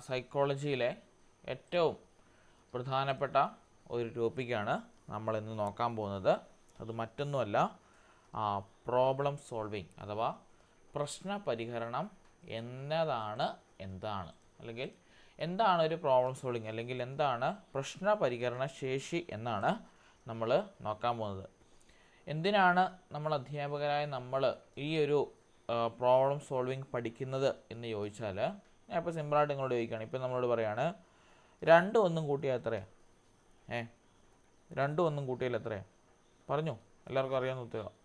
സൈക്കോളജിയിലെ ഏറ്റവും പ്രധാനപ്പെട്ട ഒരു ടോപ്പിക്കാണ് നമ്മളിന്ന് നോക്കാൻ പോകുന്നത്. അത് മറ്റൊന്നുമല്ല, പ്രോബ്ലം സോൾവിങ് അഥവാ പ്രശ്ന പരിഹരണം എന്താണ് അല്ലെങ്കിൽ എന്താണ് ഒരു പ്രോബ്ലം സോൾവിങ് അല്ലെങ്കിൽ എന്താണ് പ്രശ്ന പരിഹരണ ശേഷി എന്നാണ് നമ്മൾ നോക്കാൻ പോകുന്നത്. എന്തിനാണ് നമ്മൾ അധ്യാപകരായ നമ്മൾ ഈ ഒരു പ്രോബ്ലം സോൾവിങ് പഠിക്കുന്നത് എന്ന് ചോദിച്ചാൽ, ഞാൻ ഇപ്പോൾ സിമ്പിളായിട്ട് നിങ്ങളോട് ചോദിക്കുകയാണ്. ഇപ്പോൾ നമ്മളോട് പറയുകയാണ് 2 1 കൂട്ടിയാൽ എത്രയാണ്? 2 1 കൂട്ടിയാൽ എത്രയാണ്? പറഞ്ഞു, എല്ലാവർക്കും അറിയാമെന്ന് ഉത്തരം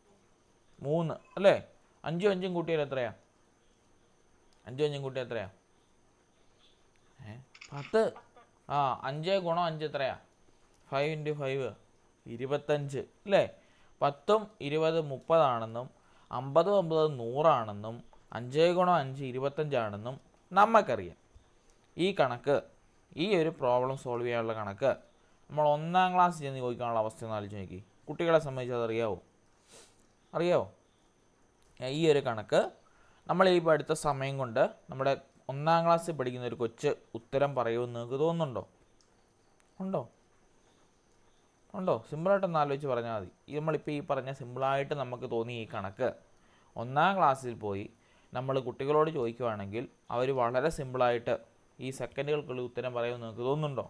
3 അല്ലേ? 5 5 കൂട്ടിയാൽ എത്രയാണ്? 5 5 കൂട്ടിയാൽ എത്രയാണ്? 10. 5 × 5 എത്രയാണ്? 5 × 5 25 അല്ലേ? 10 20 30 ആണെന്നും 50 50 100 ആണെന്നും 5 × 5 25 ആണെന്നും നമുക്കറിയാം. ഈ കണക്ക്, ഈ ഒരു പ്രോബ്ലം സോൾവ് ചെയ്യാനുള്ള കണക്ക് നമ്മൾ 1-ാം ക്ലാസ് ചെന്ന് ചോദിക്കാനുള്ള അവസ്ഥ ഒന്ന് ആലോചിച്ച് നോക്കി. കുട്ടികളെ സംബന്ധിച്ച് അത് അറിയാവോ? ഈ ഒരു കണക്ക് നമ്മൾ ഈ അടുത്ത സമയം കൊണ്ട് നമ്മുടെ 1-ാം ക്ലാസ്സിൽ പഠിക്കുന്ന ഒരു കൊച്ച് ഉത്തരം പറയുമെന്ന് നിങ്ങൾക്ക് തോന്നുന്നുണ്ടോ? ഉണ്ടോ? സിമ്പിളായിട്ടൊന്ന് ആലോചിച്ച് പറഞ്ഞാൽ മതി. നമ്മളിപ്പോൾ ഈ പറഞ്ഞ സിമ്പിളായിട്ട് നമുക്ക് തോന്നിയ ഈ കണക്ക് 1-ാം ക്ലാസ്സിൽ പോയി നമ്മൾ കുട്ടികളോട് ചോദിക്കുവാണെങ്കിൽ അവർ വളരെ സിമ്പിളായിട്ട് ഈ സെക്കൻഡുകൾക്കുള്ളിൽ ഉത്തരം പറയുമെന്ന് നിങ്ങൾക്ക് തോന്നുന്നുണ്ടോ?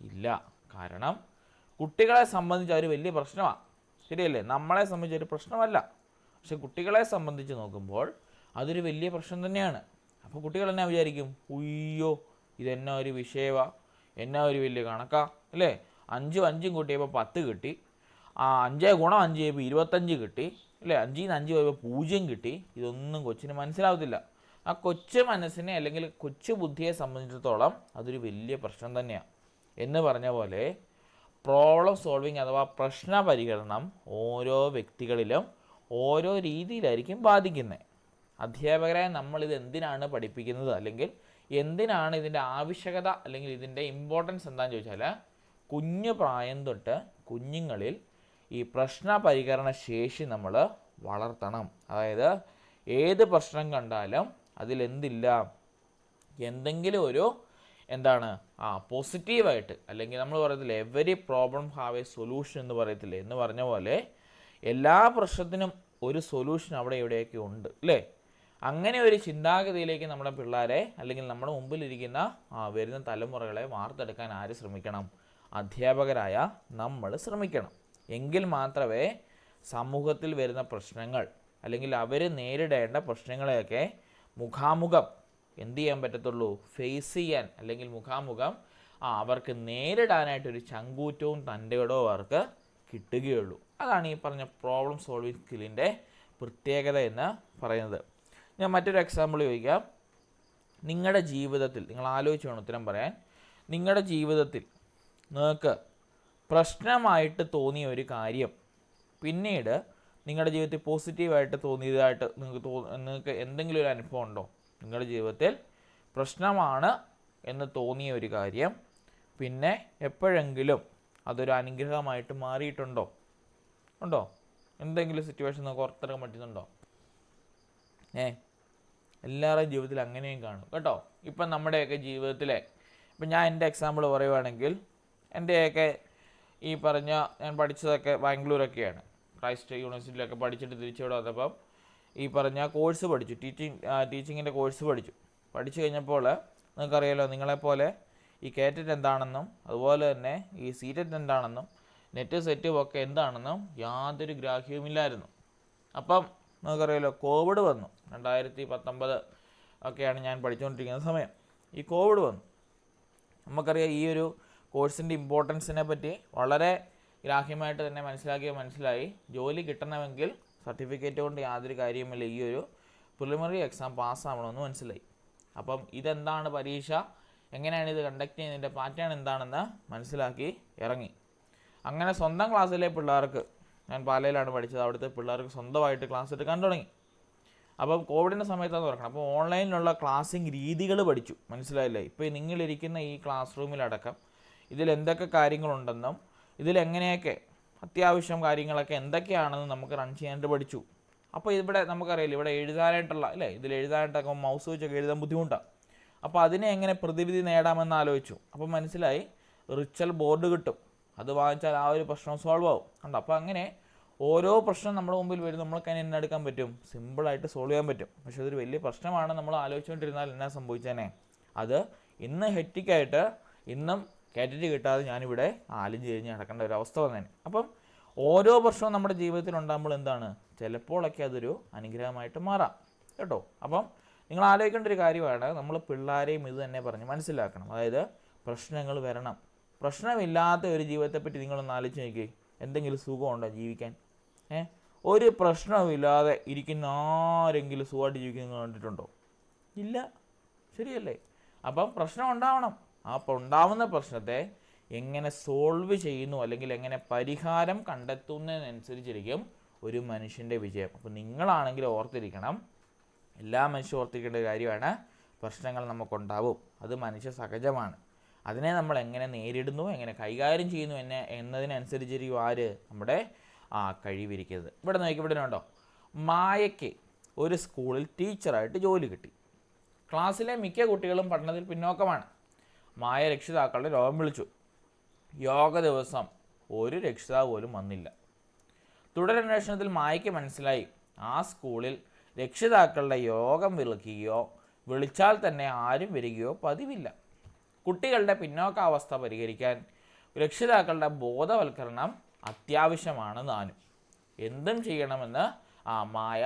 ഇല്ല. കാരണം കുട്ടികളെ സംബന്ധിച്ച് ഒരു വലിയ പ്രശ്നമാണ്, ശരിയല്ലേ? നമ്മളെ സംബന്ധിച്ച് ഒരു പ്രശ്നമല്ല, പക്ഷെ കുട്ടികളെ സംബന്ധിച്ച് നോക്കുമ്പോൾ അതൊരു വലിയ പ്രശ്നം തന്നെയാണ്. അപ്പോൾ കുട്ടികൾ എന്നാ വിചാരിക്കും? ഉയ്യോ, ഇതെന്നാ ഒരു വിഷയമാണ്, എന്നാ ഒരു വലിയ കണക്കാ അല്ലേ? 5 5 കൂട്ടിയപ്പോൾ 10 കിട്ടി, 5 × 5 ചെയ്യുമ്പോൾ 25 കിട്ടി അല്ലേ? 5 ൽ നിന്ന് 5 പോയപ്പോൾ 0 കിട്ടി. ഇതൊന്നും കൊച്ചിന് മനസ്സിലാവത്തില്ല. ആ കൊച്ചു മനസ്സിനെ അല്ലെങ്കിൽ കൊച്ചു ബുദ്ധിയെ സംബന്ധിച്ചിടത്തോളം അതൊരു വലിയ പ്രശ്നം തന്നെയാണ്. എന്ന് പറഞ്ഞ പോലെ പ്രോബ്ലം സോൾവിങ് അഥവാ പ്രശ്ന പരിഹരണം ഓരോ വ്യക്തികളിലും ഓരോ രീതിയിലായിരിക്കും ബാധിക്കുന്നത്. അധ്യാപകരായ നമ്മളിത് എന്തിനാണ് പഠിപ്പിക്കുന്നത്, അല്ലെങ്കിൽ എന്തിനാണ് ഇതിൻ്റെ ആവശ്യകത അല്ലെങ്കിൽ ഇതിൻ്റെ ഇമ്പോർട്ടൻസ് എന്താണെന്ന് ചോദിച്ചാൽ, കുഞ്ഞു പ്രായം തൊട്ട് കുഞ്ഞുങ്ങളിൽ ഈ പ്രശ്ന പരിഹരണ ശേഷി നമ്മൾ വളർത്തണം. അതായത് ഏത് പ്രശ്നം കണ്ടാലും അതിലെന്തില്ല, എന്തെങ്കിലും ഒരു പോസിറ്റീവായിട്ട്, അല്ലെങ്കിൽ നമ്മൾ പറയത്തില്ലേ every problem have A solution എന്ന് പറയത്തില്ലേ, എന്ന് പറഞ്ഞ പോലെ എല്ലാ പ്രശ്നത്തിനും ഒരു സൊല്യൂഷൻ അവിടെ ഇവിടെയൊക്കെ ഉണ്ട് അല്ലേ? അങ്ങനെ ഒരു ചിന്താഗതിയിലേക്ക് നമ്മുടെ പിള്ളേരെ അല്ലെങ്കിൽ നമ്മുടെ മുമ്പിലിരിക്കുന്ന വരുന്ന തലമുറകളെ വാർത്തെടുക്കാൻ ആര് ശ്രമിക്കണം? അധ്യാപകരായ നമ്മൾ ശ്രമിക്കണം. എങ്കിൽ മാത്രമേ സമൂഹത്തിൽ വരുന്ന പ്രശ്നങ്ങൾ അല്ലെങ്കിൽ അവർ നേരിടേണ്ട പ്രശ്നങ്ങളെയൊക്കെ മുഖാമുഖം എന്ത് ചെയ്യാൻ പറ്റത്തുള്ളൂ? ഫേസ് ചെയ്യാൻ, അല്ലെങ്കിൽ മുഖാമുഖം അവർക്ക് നേരിടാനായിട്ടൊരു ചങ്കൂറ്റവും തൻ്റെടവും അവർക്ക് കിട്ടുകയുള്ളൂ. അതാണ് ഈ പറഞ്ഞ പ്രോബ്ലം സോൾവിങ് സ്കില്ലിൻ്റെ പ്രത്യേകത എന്ന് പറയുന്നത്. ഞാൻ മറ്റൊരു എക്സാമ്പിൾ ചോദിക്കാം. നിങ്ങളുടെ ജീവിതത്തിൽ നിങ്ങൾ ആലോചിച്ച് വേണം ഉത്തരം പറയാൻ. നിങ്ങളുടെ ജീവിതത്തിൽ നിങ്ങൾക്ക് പ്രശ്നമായിട്ട് തോന്നിയ ഒരു കാര്യം പിന്നീട് നിങ്ങളുടെ ജീവിതത്തിൽ പോസിറ്റീവായിട്ട് തോന്നിയതായിട്ട് നിങ്ങൾക്ക് എന്തെങ്കിലും ഒരു അനുഭവം ഉണ്ടോ? നിങ്ങളുടെ ജീവിതത്തിൽ പ്രശ്നമാണ് എന്ന് തോന്നിയ ഒരു കാര്യം പിന്നെ എപ്പോഴെങ്കിലും അതൊരു അനുഗ്രഹമായിട്ട് മാറിയിട്ടുണ്ടോ? എന്തെങ്കിലും സിറ്റുവേഷൻ നമുക്ക് ഓർത്തെടുക്കാൻ പറ്റുന്നുണ്ടോ? എല്ലാവരുടെയും ജീവിതത്തിൽ അങ്ങനെയും കാണും കേട്ടോ. ഇപ്പം നമ്മുടെയൊക്കെ ജീവിതത്തിലെ, ഇപ്പം ഞാൻ എൻ്റെ എക്സാമ്പിൾ പറയുവാണെങ്കിൽ, എൻ്റെയൊക്കെ ഈ പറഞ്ഞ ഞാൻ പഠിച്ചതൊക്കെ ബാംഗ്ലൂരൊക്കെയാണ്. ക്രൈസ്റ്റ് യൂണിവേഴ്സിറ്റിയിലൊക്കെ പഠിച്ചിട്ട് തിരിച്ചിവിടെ വന്നപ്പം ഈ പറഞ്ഞ കോഴ്സ് പഠിച്ചു, ടീച്ചിങ്ങിൻ്റെ കോഴ്സ് പഠിച്ചു കഴിഞ്ഞപ്പോൾ നിങ്ങൾക്കറിയാലോ, നിങ്ങളെപ്പോലെ ഈ കേറ്ററ്റ് എന്താണെന്നും അതുപോലെ തന്നെ ഈ സീറ്ററ്റ് എന്താണെന്നും നെറ്റ് സെറ്റും ഒക്കെ എന്താണെന്നും യാതൊരു ഗ്രാഹ്യവുമില്ലായിരുന്നു. അപ്പം നമുക്കറിയാലോ, കോവിഡ് വന്നു. 2019 ഒക്കെയാണ് ഞാൻ പഠിച്ചുകൊണ്ടിരിക്കുന്ന സമയം. ഈ കോവിഡ് വന്നു. നമുക്കറിയാം ഈ ഒരു കോഴ്സിൻ്റെ ഇമ്പോർട്ടൻസിനെ പറ്റി വളരെ ഗ്രാഹ്യമായിട്ട് തന്നെ മനസ്സിലായി. ജോലി കിട്ടണമെങ്കിൽ സർട്ടിഫിക്കറ്റ് കൊണ്ട് യാതൊരു കാര്യവുമില്ല, ഈ ഒരു പ്രിലിമിനറി എക്സാം പാസ്സാവണമെന്ന് മനസ്സിലായി. അപ്പം ഇതെന്താണ് പരീക്ഷ, എങ്ങനെയാണ് ഇത് കണ്ടക്ട് ചെയ്യുന്നതിൻ്റെ പാറ്റേൺ എന്താണെന്ന് മനസ്സിലാക്കി ഇറങ്ങി. അങ്ങനെ സ്വന്തം ക്ലാസ്സിലെ പിള്ളേർക്ക്, ഞാൻ പാലയിലാണ് പഠിച്ചത്, അവിടുത്തെ പിള്ളേർക്ക് സ്വന്തമായിട്ട് ക്ലാസ് എടുക്കാൻ തുടങ്ങി. അപ്പം കോവിഡിൻ്റെ സമയത്താണ് തുറക്കണം. അപ്പോൾ ഓൺലൈനിലുള്ള ക്ലാസ്സിങ് രീതികൾ പഠിച്ചു. മനസ്സിലായില്ലേ? ഇപ്പോൾ നിങ്ങളിരിക്കുന്ന ഈ ക്ലാസ് റൂമിലടക്കം ഇതിലെന്തൊക്കെ കാര്യങ്ങളുണ്ടെന്നും ഇതിലെങ്ങനെയൊക്കെ അത്യാവശ്യം കാര്യങ്ങളൊക്കെ എന്തൊക്കെയാണെന്ന് നമുക്ക് റൺ ചെയ്യാനായിട്ട് പഠിച്ചു. അപ്പോൾ ഇവിടെ നമുക്കറിയില്ല, ഇവിടെ എഴുതാനായിട്ടുള്ള ഇതിൽ എഴുതാനായിട്ടൊക്കെ മൗസ് വെച്ചൊക്കെ എഴുതാൻ ബുദ്ധിമുട്ടാണ്. അപ്പോൾ അതിനെ എങ്ങനെ പ്രതിവിധി നേടാമെന്ന് ആലോചിച്ചു. അപ്പോൾ മനസ്സിലായി റിച്വൽ ബോർഡ് കിട്ടും, അത് വാങ്ങിച്ചാൽ ആ ഒരു പ്രശ്നം സോൾവ് ആവും. കണ്ടോ? അപ്പോൾ അങ്ങനെ ഓരോ പ്രശ്നം നമ്മുടെ മുമ്പിൽ വരും, നമ്മൾക്ക് അതിനെ എന്നെ എടുക്കാൻ പറ്റും, സിമ്പിളായിട്ട് സോൾവ് ചെയ്യാൻ പറ്റും. പക്ഷെ അതൊരു വലിയ പ്രശ്നമാണ് നമ്മൾ ആലോചിച്ചുകൊണ്ടിരുന്നാൽ എന്നാ സംഭവിച്ചേനെ, അത് ഇന്ന് ഹെക്റ്റിക്കായിട്ട് ഇന്നും കേട്ടിട്ട് കിട്ടാതെ ഞാനിവിടെ ആലിഞ്ച് കഴിഞ്ഞ് നടക്കേണ്ട ഒരു അവസ്ഥ വന്നേനെ. അപ്പം ഓരോ പ്രശ്നവും നമ്മുടെ ജീവിതത്തിൽ ഉണ്ടാകുമ്പോൾ എന്താണ്, ചിലപ്പോഴൊക്കെ അതൊരു അനുഗ്രഹമായിട്ട് മാറാം കേട്ടോ. അപ്പം നിങ്ങൾ ആലോചിക്കേണ്ട ഒരു കാര്യമാണ്, നമ്മൾ പിള്ളേരെയും ഇത് തന്നെ പറഞ്ഞ് മനസ്സിലാക്കണം. അതായത് പ്രശ്നങ്ങൾ വരണം, പ്രശ്നമില്ലാത്ത ഒരു ജീവിതത്തെപ്പറ്റി നിങ്ങളൊന്ന് ആലോചിച്ച് നോക്കി, എന്തെങ്കിലും സുഖമുണ്ടോ ജീവിക്കാൻ? ഒരു പ്രശ്നമില്ലാതെ ഇരിക്കുന്ന ആരെങ്കിലും സുഖമായിട്ട് ജീവിക്കുന്നത് നിങ്ങൾ കണ്ടിട്ടുണ്ടോ? ഇല്ല, ശരിയല്ലേ? അപ്പം പ്രശ്നം ഉണ്ടാവണം. അപ്പോൾ ഉണ്ടാവുന്ന പ്രശ്നത്തെ എങ്ങനെ സോൾവ് ചെയ്യുന്നു അല്ലെങ്കിൽ എങ്ങനെ പരിഹാരം കണ്ടെത്തുന്നതിനനുസരിച്ചിരിക്കും ഒരു മനുഷ്യൻ്റെ വിജയം. അപ്പോൾ നിങ്ങളാണെങ്കിൽ ഓർത്തിരിക്കണം, എല്ലാ മനുഷ്യരും ഓർത്തിരിക്കേണ്ട ഒരു കാര്യമാണ്, പ്രശ്നങ്ങൾ നമുക്കുണ്ടാവും, അത് മനുഷ്യ സഹജമാണ്. അതിനെ നമ്മൾ എങ്ങനെ നേരിടുന്നു, എങ്ങനെ കൈകാര്യം ചെയ്യുന്നു എന്നതിനനുസരിച്ചിരിക്കും ആര്, നമ്മുടെ കഴിവിരിക്കുന്നത്. ഇവിടെ നോക്കി, ഇവിടെ ഉണ്ടോ, മായയ്ക്ക് ഒരു സ്കൂളിൽ ടീച്ചറായിട്ട് ജോലി കിട്ടി. ക്ലാസ്സിലെ മിക്ക കുട്ടികളും പഠനത്തിൽ പിന്നോക്കമാണ്. മായ രക്ഷിതാക്കളുടെ രോഗം വിളിച്ചു. യോഗ ദിവസം ഒരു രക്ഷിതാവ് പോലും വന്നില്ല. തുടരന്വേഷണത്തിൽ മായയ്ക്ക് മനസ്സിലായി, ആ സ്കൂളിൽ രക്ഷിതാക്കളുടെ യോഗം വിളിക്കുകയോ വിളിച്ചാൽ തന്നെ ആരും വരികയോ പതിവില്ല. കുട്ടികളുടെ പിന്നോക്കാവസ്ഥ പരിഹരിക്കാൻ രക്ഷിതാക്കളുടെ ബോധവൽക്കരണം അത്യാവശ്യമാണ് താനും. എന്തും ചെയ്യണമെന്ന് മായ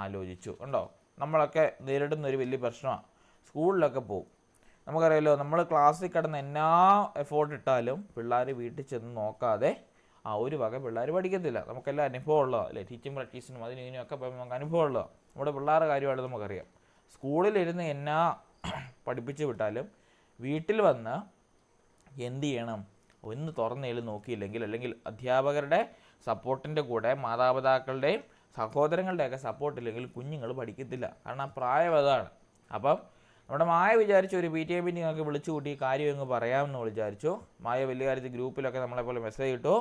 ആലോചിച്ചു. ഉണ്ടോ, നമ്മളൊക്കെ നേരിടുന്നൊരു വലിയ പ്രശ്നമാണ്. സ്കൂളിലൊക്കെ പോകും, നമുക്കറിയാമല്ലോ, നമ്മൾ ക്ലാസ്സിൽ കിടന്ന് എന്നാ എഫോർട്ട് ഇട്ടാലും പിള്ളേർ വീട്ടിൽ ചെന്ന് നോക്കാതെ ഒരു വക പിള്ളേർ പഠിക്കത്തില്ല. നമുക്കെല്ലാം അനുഭവം ഉള്ളതാണ് അല്ലേ, ടീച്ചിങ് പ്രാക്ടീസിനും അതിനും ഇതിനൊക്കെ നമുക്ക് അനുഭവം ഉള്ളതാണ്. നമ്മുടെ പിള്ളേരുടെ കാര്യമായിട്ട് നമുക്കറിയാം. സ്കൂളിലിരുന്ന് എന്നാ പഠിപ്പിച്ച് വിട്ടാലും വീട്ടിൽ വന്ന് എന്ത് ചെയ്യണം, ഒന്ന് തുറന്നേലും നോക്കിയില്ലെങ്കിൽ, അല്ലെങ്കിൽ അധ്യാപകരുടെ സപ്പോർട്ടിൻ്റെ കൂടെ മാതാപിതാക്കളുടെയും സഹോദരങ്ങളുടെയൊക്കെ സപ്പോർട്ടില്ലെങ്കിൽ കുഞ്ഞുങ്ങൾ പഠിക്കത്തില്ല. കാരണം ആ പ്രായം അതാണ്. അപ്പം നമ്മുടെ മായ വിചാരിച്ചു ഒരു PTA മീറ്റിംഗ് ഒക്കെ വിളിച്ചു കൂട്ടി കാര്യം അങ്ങ് പറയാമെന്ന് വിചാരിച്ചു. മായ വലിയ കാര്യത്തിൽ ഗ്രൂപ്പിലൊക്കെ നമ്മളെപ്പോലെ മെസ്സേജ് ഇട്ടു.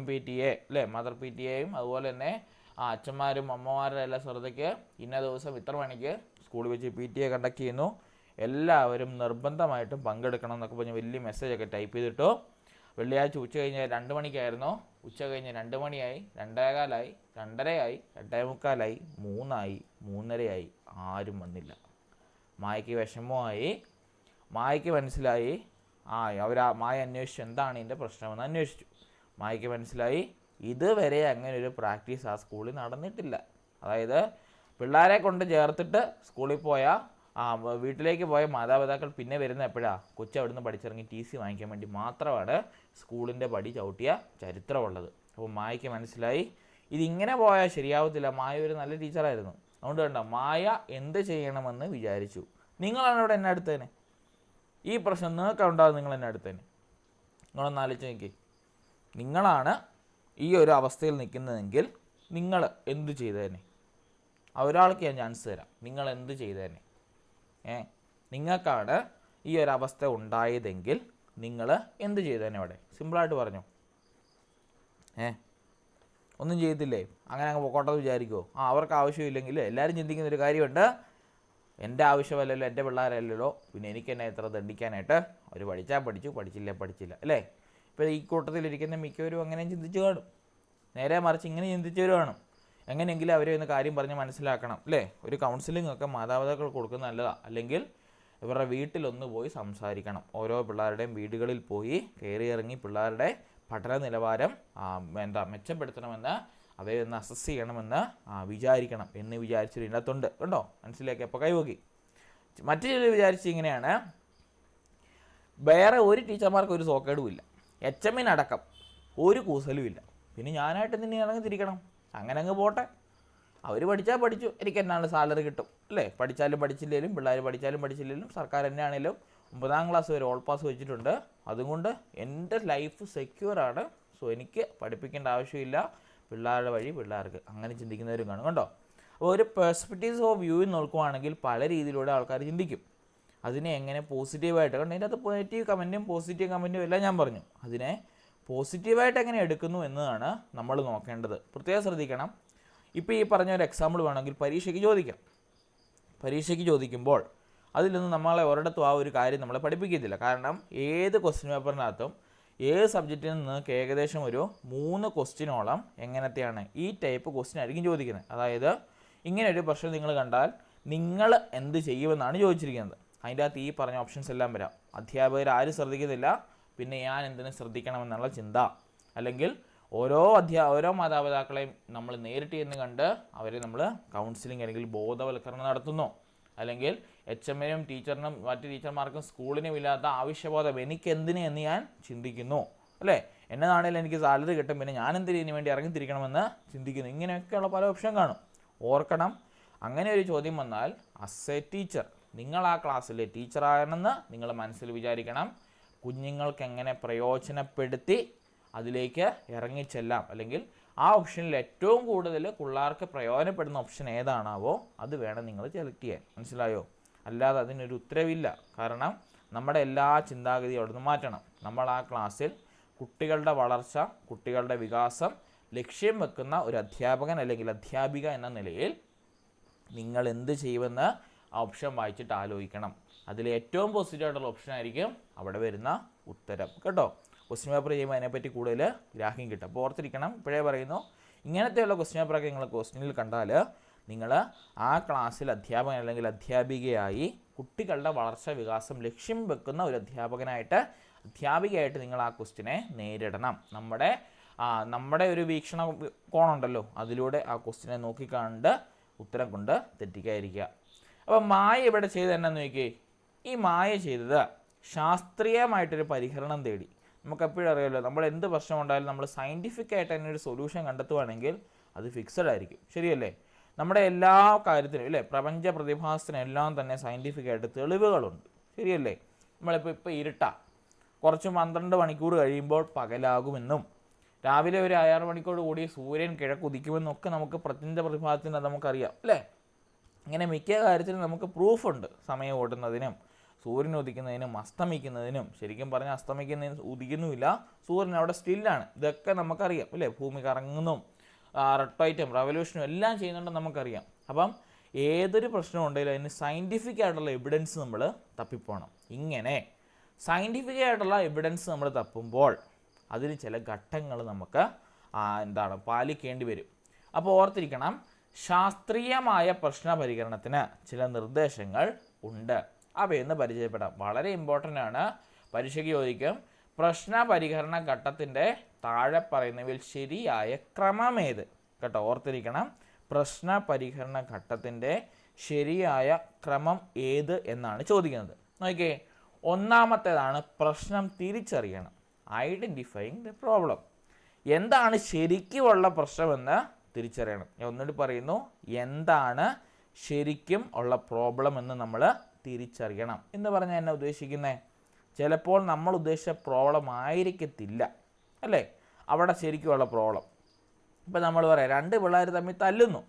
MPTA അല്ലേ, മദർ PTAയും അതുപോലെ തന്നെ അച്ഛന്മാരും അമ്മമാരുടെ എല്ലാ ശ്രദ്ധയ്ക്ക് ഇന്ന ദിവസം ഇത്ര മണിക്ക് സ്കൂളിൽ വെച്ച് PTA കണ്ടക്ട് ചെയ്യുന്നു, എല്ലാവരും നിർബന്ധമായിട്ടും പങ്കെടുക്കണം എന്നൊക്കെ പറഞ്ഞ് വലിയ മെസ്സേജൊക്കെ ടൈപ്പ് ചെയ്തിട്ടു. വെള്ളിയാഴ്ച ഉച്ച കഴിഞ്ഞ് 2 മണിക്കായിരുന്നു. ഉച്ച കഴിഞ്ഞ് 2 മണിയായി, 2:15 2:30 2:45 3 3:30 ആരും വന്നില്ല. മായയ്ക്ക് വിഷമമായി. മായയ്ക്ക് മനസ്സിലായി, മായ അന്വേഷിച്ചു എന്താണ് ഇതിൻ്റെ പ്രശ്നമെന്ന് അന്വേഷിച്ചു. മായയ്ക്ക് മനസ്സിലായി ഇതുവരെ അങ്ങനെ ഒരു പ്രാക്ടീസ് ആ സ്കൂളിൽ നടന്നിട്ടില്ല. അതായത് പിള്ളേരെ കൊണ്ട് ചേർത്തിട്ട് സ്കൂളിൽ പോയാൽ വീട്ടിലേക്ക് പോയ മാതാപിതാക്കൾ പിന്നെ വരുന്ന എപ്പോഴാണ്, കൊച്ചവിടുന്ന് പഠിച്ചിറങ്ങി TC വാങ്ങിക്കാൻ വേണ്ടി മാത്രമാണ് സ്കൂളിൻ്റെ പടി ചവിട്ടിയ ചരിത്രമുള്ളത്. അപ്പോൾ മായയ്ക്ക് മനസ്സിലായി ഇതിങ്ങനെ പോയാൽ ശരിയാവത്തില്ല. മായ ഒരു നല്ല ടീച്ചറായിരുന്നു. അതുകൊണ്ട് കണ്ടോ, മായ എന്ത് ചെയ്യണമെന്ന് വിചാരിച്ചു. നിങ്ങളാണ് ഇവിടെ എന്നെ അടുത്തേനെ, ഈ പ്രശ്നം നിങ്ങൾക്ക് ഉണ്ടാകും, നിങ്ങൾ എന്നെ അടുത്തേനെ. നിങ്ങളൊന്ന് ആലോചിച്ച് നോക്കി, നിങ്ങളാണ് ഈ ഒരു അവസ്ഥയിൽ നിൽക്കുന്നതെങ്കിൽ നിങ്ങൾ എന്ത് ചെയ്തേനെ? ഒരാൾക്ക് ഞാൻ ചാൻസ് തരാം, നിങ്ങൾ എന്ത് ചെയ്തേനെ? നിങ്ങൾക്കാണ് ഈ ഒരു അവസ്ഥ ഉണ്ടായതെങ്കിൽ നിങ്ങൾ എന്ത് ചെയ്തേനെ? അവിടെ സിമ്പിളായിട്ട് പറഞ്ഞു. ഒന്നും ചെയ്യത്തില്ലേ? അങ്ങനെ അങ്ങ് പൊക്കോട്ടെന്ന് വിചാരിക്കുമോ? അവർക്ക് ആവശ്യമില്ലെങ്കിൽ എല്ലാവരും ചിന്തിക്കുന്നൊരു കാര്യമുണ്ട്, എൻ്റെ ആവശ്യമല്ലല്ലോ, എൻ്റെ പിള്ളേരല്ലല്ലോ, പിന്നെ എനിക്ക് എന്നെ എത്ര ദണ്ഡിക്കാനായിട്ട്, അവർ പഠിച്ചാൽ പഠിച്ചു, പഠിച്ചില്ല അല്ലേ? ഇപ്പോൾ ഈ കൂട്ടത്തിലിരിക്കുന്ന മിക്കവരും അങ്ങനെയും ചിന്തിച്ചു കാണും. നേരെ മറിച്ച് ഇങ്ങനെ ചിന്തിച്ചവർ കാണും. എങ്ങനെയെങ്കിലും അവരെ ഒന്ന് കാര്യം പറഞ്ഞ് മനസ്സിലാക്കണം അല്ലേ? ഒരു കൗൺസിലിംഗ് ഒക്കെ മാതാപിതാക്കൾ കൊടുക്കുന്നത് നല്ലതാണ്. അല്ലെങ്കിൽ ഇവരുടെ വീട്ടിലൊന്ന് പോയി സംസാരിക്കണം. ഓരോ പിള്ളേരുടെയും വീടുകളിൽ പോയി കയറി ഇറങ്ങി പിള്ളേരുടെ പഠന നിലവാരം മെച്ചപ്പെടുത്തണമെന്ന്, അവയെ ഒന്ന് അസസ് ചെയ്യണമെന്ന് വിചാരിക്കണം എന്ന് വിചാരിച്ചൊരു ഇടത്തുണ്ട് കേട്ടോ. മനസ്സിലാക്കി? അപ്പോൾ കൈവക്കി. മറ്റു ചിലർ വിചാരിച്ച് ഇങ്ങനെയാണ്, വേറെ ഒരു ടീച്ചർമാർക്ക് ഒരു സോക്കേടുമില്ല, HM അടക്കം ഒരു കൂസലുമില്ല, പിന്നെ ഞാനായിട്ട് നിന്നെ ഇറങ്ങി തിരിക്കണം, അങ്ങനെ അങ്ങ് പോട്ടെ, അവർ പഠിച്ചാൽ പഠിച്ചു, എനിക്ക് എന്നാണ് സാലറി കിട്ടും അല്ലേ? പഠിച്ചാലും പഠിച്ചില്ലെങ്കിലും, പിള്ളേർ പഠിച്ചാലും പഠിച്ചില്ലെങ്കിലും, സർക്കാർ തന്നെയാണെങ്കിലും 9ാം ക്ലാസ് വരെ ഓൾ പാസ് വെച്ചിട്ടുണ്ട്. അതുകൊണ്ട് എൻ്റെ ലൈഫ് സെക്യൂറാണ്. സോ എനിക്ക് പഠിപ്പിക്കേണ്ട ആവശ്യമില്ല, പിള്ളേരുടെ വഴി പിള്ളേർക്ക്, അങ്ങനെ ചിന്തിക്കുന്നവരും കാണും കേട്ടോ. അപ്പോൾ ഒരു പെർസ്പെക്റ്റീവ്സ് ഓഫ് വ്യൂവിൽ നോക്കുകയാണെങ്കിൽ പല രീതിയിലൂടെ ആൾക്കാർ ചിന്തിക്കും. അതിനെ എങ്ങനെ പോസിറ്റീവായിട്ട്, കാരണം അതിൻ്റെ അകത്ത് നെഗറ്റീവ് കമൻറ്റും പോസിറ്റീവ് കമൻറ്റും എല്ലാം ഞാൻ പറഞ്ഞു, അതിനെ പോസിറ്റീവായിട്ട് എങ്ങനെ എടുക്കുന്നു എന്നതാണ് നമ്മൾ നോക്കേണ്ടത്. പ്രത്യേകം ശ്രദ്ധിക്കണം. ഇപ്പോൾ ഈ പറഞ്ഞ ഒരു എക്സാമ്പിൾ വേണമെങ്കിൽ പരീക്ഷയ്ക്ക് ചോദിക്കാം. പരീക്ഷയ്ക്ക് ചോദിക്കുമ്പോൾ അതിലൊന്നും നമ്മളെ ഒരിടത്തും ആ ഒരു കാര്യം നമ്മളെ പഠിപ്പിക്കത്തില്ല. കാരണം ഏത് ക്വസ്റ്റ്യൻ പേപ്പറിനകത്തും ഏത് സബ്ജക്റ്റിൽ നിന്ന് ഏകദേശം ഒരു 3 ക്വസ്റ്റ്യനോളം എങ്ങനത്തെയാണ് ഈ ടൈപ്പ് ക്വസ്റ്റ്യൻ ആയിരിക്കും ചോദിക്കുന്നത്. അതായത് ഇങ്ങനെ ഒരു പ്രശ്നം നിങ്ങൾ കണ്ടാൽ നിങ്ങൾ എന്ത് ചെയ്യുമെന്നാണ് ചോദിച്ചിരിക്കുന്നത്. അതിൻ്റെ അകത്ത് ഈ പറഞ്ഞ ഓപ്ഷൻസ് എല്ലാം വരാം. അധ്യാപകർ ആരും ശ്രദ്ധിക്കുന്നില്ല, പിന്നെ ഞാൻ എന്തിനു ശ്രദ്ധിക്കണമെന്നുള്ള ചിന്ത, അല്ലെങ്കിൽ ഓരോ മാതാപിതാക്കളെയും നമ്മൾ നേരിട്ട് ചെന്ന് കണ്ട് അവരെ നമ്മൾ കൗൺസിലിംഗ് അല്ലെങ്കിൽ ബോധവൽക്കരണം നടത്തുന്നു, അല്ലെങ്കിൽ HM-നും ടീച്ചറിനും മറ്റ് ടീച്ചർമാർക്കും സ്കൂളിനും ഇല്ലാത്ത ആവശ്യബോധം എനിക്കെന്തിന് എന്ന് ഞാൻ ചിന്തിക്കുന്നു, അല്ലേ? എന്നതാണെങ്കിലും എനിക്ക് സാലറി കിട്ടും, പിന്നെ ഞാൻ എന്തിനു ഇതിന് വേണ്ടി ഇറങ്ങിത്തിരിക്കണമെന്ന് ചിന്തിക്കുന്നു. ഇങ്ങനെയൊക്കെയുള്ള പല ഓപ്ഷൻ കാണും. ഓർക്കണം, അങ്ങനെ ഒരു ചോദ്യം വന്നാൽ ആസ് എ ടീച്ചർ, നിങ്ങൾ ആ ക്ലാസ്സിലെ ടീച്ചറാണെന്ന് നിങ്ങൾ മനസ്സിൽ വിചാരിക്കണം. കുഞ്ഞുങ്ങൾക്ക് എങ്ങനെ പ്രയോജനപ്പെടുത്തി അതിലേക്ക് ഇറങ്ങിച്ചെല്ലാം, അല്ലെങ്കിൽ ആ ഓപ്ഷനിൽ ഏറ്റവും കൂടുതൽ പിള്ളേർക്ക് പ്രയോജനപ്പെടുന്ന ഓപ്ഷൻ ഏതാണാവോ അത് വേണം നിങ്ങൾ സെലക്ട് ചെയ്യാൻ. മനസ്സിലായോ? അല്ലാതെ അതിനൊരു ഉത്തരവില്ല. കാരണം നമ്മുടെ എല്ലാ ചിന്താഗതിയും അവിടെ നിന്ന് മാറ്റണം. നമ്മൾ ആ ക്ലാസ്സിൽ കുട്ടികളുടെ വളർച്ച, കുട്ടികളുടെ വികാസം ലക്ഷ്യം വെക്കുന്ന ഒരു അധ്യാപകൻ അല്ലെങ്കിൽ അധ്യാപിക എന്ന നിലയിൽ നിങ്ങൾ എന്ത് ചെയ്യുമെന്ന് ആ ഓപ്ഷൻ വായിച്ചിട്ട് ആലോചിക്കണം. അതിൽ ഏറ്റവും പോസിറ്റീവായിട്ടുള്ള ഓപ്ഷൻ ആയിരിക്കും അവിടെ വരുന്ന ഉത്തരം, കേട്ടോ. ക്വസ്റ്റ്യൻ പേപ്പർ ചെയ്യുമ്പോൾ അതിനെപ്പറ്റി കൂടുതൽ ഗ്രാഹ്യം കിട്ടും. അപ്പോൾ ഓർത്തിരിക്കണം, ഇപ്പോഴേ പറയുന്നു, ഇങ്ങനത്തെയുള്ള ക്വസ്റ്റ്യൻ പേപ്പറൊക്കെ നിങ്ങൾ ക്വസ്റ്റ്യനിൽ കണ്ടാൽ നിങ്ങൾ ആ ക്ലാസ്സിൽ അധ്യാപകൻ അല്ലെങ്കിൽ അധ്യാപികയായി കുട്ടികളുടെ വളർച്ച വികാസം ലക്ഷ്യം വെക്കുന്ന ഒരു അധ്യാപികയായിട്ട് നിങ്ങൾ ആ ക്വസ്റ്റ്യനെ നേരിടണം. നമ്മുടെ ഒരു വീക്ഷണ കോണുണ്ടല്ലോ, അതിലൂടെ ആ ക്വസ്റ്റ്യനെ നോക്കിക്കണ്ട് ഉത്തരം കൊണ്ട് തെറ്റിക്കാതിരിക്കുക. അപ്പോൾ മായ ഇവിടെ ചെയ്തത് എന്നാന്ന് നോക്കിയേ, ഈ മായ ചെയ്തത് ശാസ്ത്രീയമായിട്ടൊരു പരിഹരണം തേടി. നമുക്കെപ്പോഴും അറിയാമല്ലോ, നമ്മൾ എന്ത് പ്രശ്നം ഉണ്ടായാലും നമ്മൾ സയൻറ്റിഫിക് ആയിട്ട് അതിനൊരു സൊല്യൂഷൻ കണ്ടെത്തുകയാണെങ്കിൽ അത് ഫിക്സഡ് ആയിരിക്കും. ശരിയല്ലേ? നമ്മുടെ എല്ലാ കാര്യത്തിനും, ഇല്ലേ, പ്രപഞ്ച പ്രതിഭാസത്തിനെല്ലാം തന്നെ സയൻറ്റിഫിക് ആയിട്ട് തെളിവുകളുണ്ട്. ശരിയല്ലേ? നമ്മളിപ്പോൾ ഇരുട്ടാ, കുറച്ച് 12 മണിക്കൂർ കഴിയുമ്പോൾ പകലാകുമെന്നും രാവിലെ ഒരു 6 മണിക്കൂർ കൂടി സൂര്യൻ കിഴക്കുദിക്കുമെന്നും ഒക്കെ നമുക്ക് പ്രപഞ്ച പ്രതിഭാസത്തിന് നമുക്കറിയാം, അല്ലേ? ഇങ്ങനെ മിക്ക കാര്യത്തിലും നമുക്ക് പ്രൂഫുണ്ട്. സമയം ഓടുന്നതിനും സൂര്യൻ ഉദിക്കുന്നതിനും അസ്തമിക്കുന്നതിനും. ശരിക്കും പറഞ്ഞാൽ അസ്തമിക്കുന്നതിന് ഉദിക്കുന്നുമില്ല, സൂര്യൻ അവിടെ സ്റ്റില്ലാണ്. ഇതൊക്കെ നമുക്കറിയാം, അല്ലേ? ഭൂമി കറങ്ങുന്നും റൊട്ടേറ്റും റവല്യൂഷനും എല്ലാം ചെയ്യുന്നുണ്ടെന്ന് നമുക്കറിയാം. അപ്പം ഏതൊരു പ്രശ്നം ഉണ്ടെങ്കിലും അതിന് സയൻറ്റിഫിക് ആയിട്ടുള്ള എവിഡൻസ് നമ്മൾ തപ്പിപ്പോണം. ഇങ്ങനെ സയൻറ്റിഫിക് ആയിട്ടുള്ള എവിഡൻസ് നമ്മൾ തപ്പുമ്പോൾ അതിന് ചില ഘട്ടങ്ങൾ നമുക്ക് പാലിക്കേണ്ടി വരും. അപ്പോൾ ഓർത്തിരിക്കണം, ശാസ്ത്രീയമായ പ്രശ്ന പരിഹരണത്തിന് ചില നിർദ്ദേശങ്ങൾ ഉണ്ട്. അവയൊന്ന് പരിചയപ്പെടാം. വളരെ ഇമ്പോർട്ടൻ്റ് ആണ്, പരീക്ഷയ്ക്ക് ചോദിക്കും. പ്രശ്ന പരിഹരണ ഘട്ടത്തിൻ്റെ താഴെ പറയുന്നവയിൽ ശരിയായ ക്രമമേത്? കേട്ടോ, ഓർത്തിരിക്കണം. പ്രശ്ന പരിഹരണ ഘട്ടത്തിൻ്റെ ശരിയായ ക്രമം ഏത് എന്നാണ് ചോദിക്കുന്നത്. നോക്കിയേ, ഒന്നാമത്തേതാണ് പ്രശ്നം തിരിച്ചറിയണം, ഐഡൻറ്റിഫൈങ് ദ പ്രോബ്ലം. എന്താണ് ശരിക്കുമുള്ള പ്രശ്നമെന്ന് തിരിച്ചറിയണം. ഞാൻ ഒന്നുകൂടി പറയുന്നു, എന്താണ് ശരിക്കും ഉള്ള പ്രോബ്ലം എന്ന് നമ്മൾ തിരിച്ചറിയണം. എന്ന് പറഞ്ഞാൽ എന്നെ ഉദ്ദേശിക്കുന്നത്, ചിലപ്പോൾ നമ്മൾ ഉദ്ദേശിച്ച പ്രോബ്ലം ആയിരിക്കത്തില്ല, അല്ലേ? അവിടെ ശരിക്കുമുള്ള പ്രോബ്ലം. ഇപ്പം നമ്മൾ പറയാം, 2 പിള്ളേർ തമ്മിൽ തല്ലുന്നു,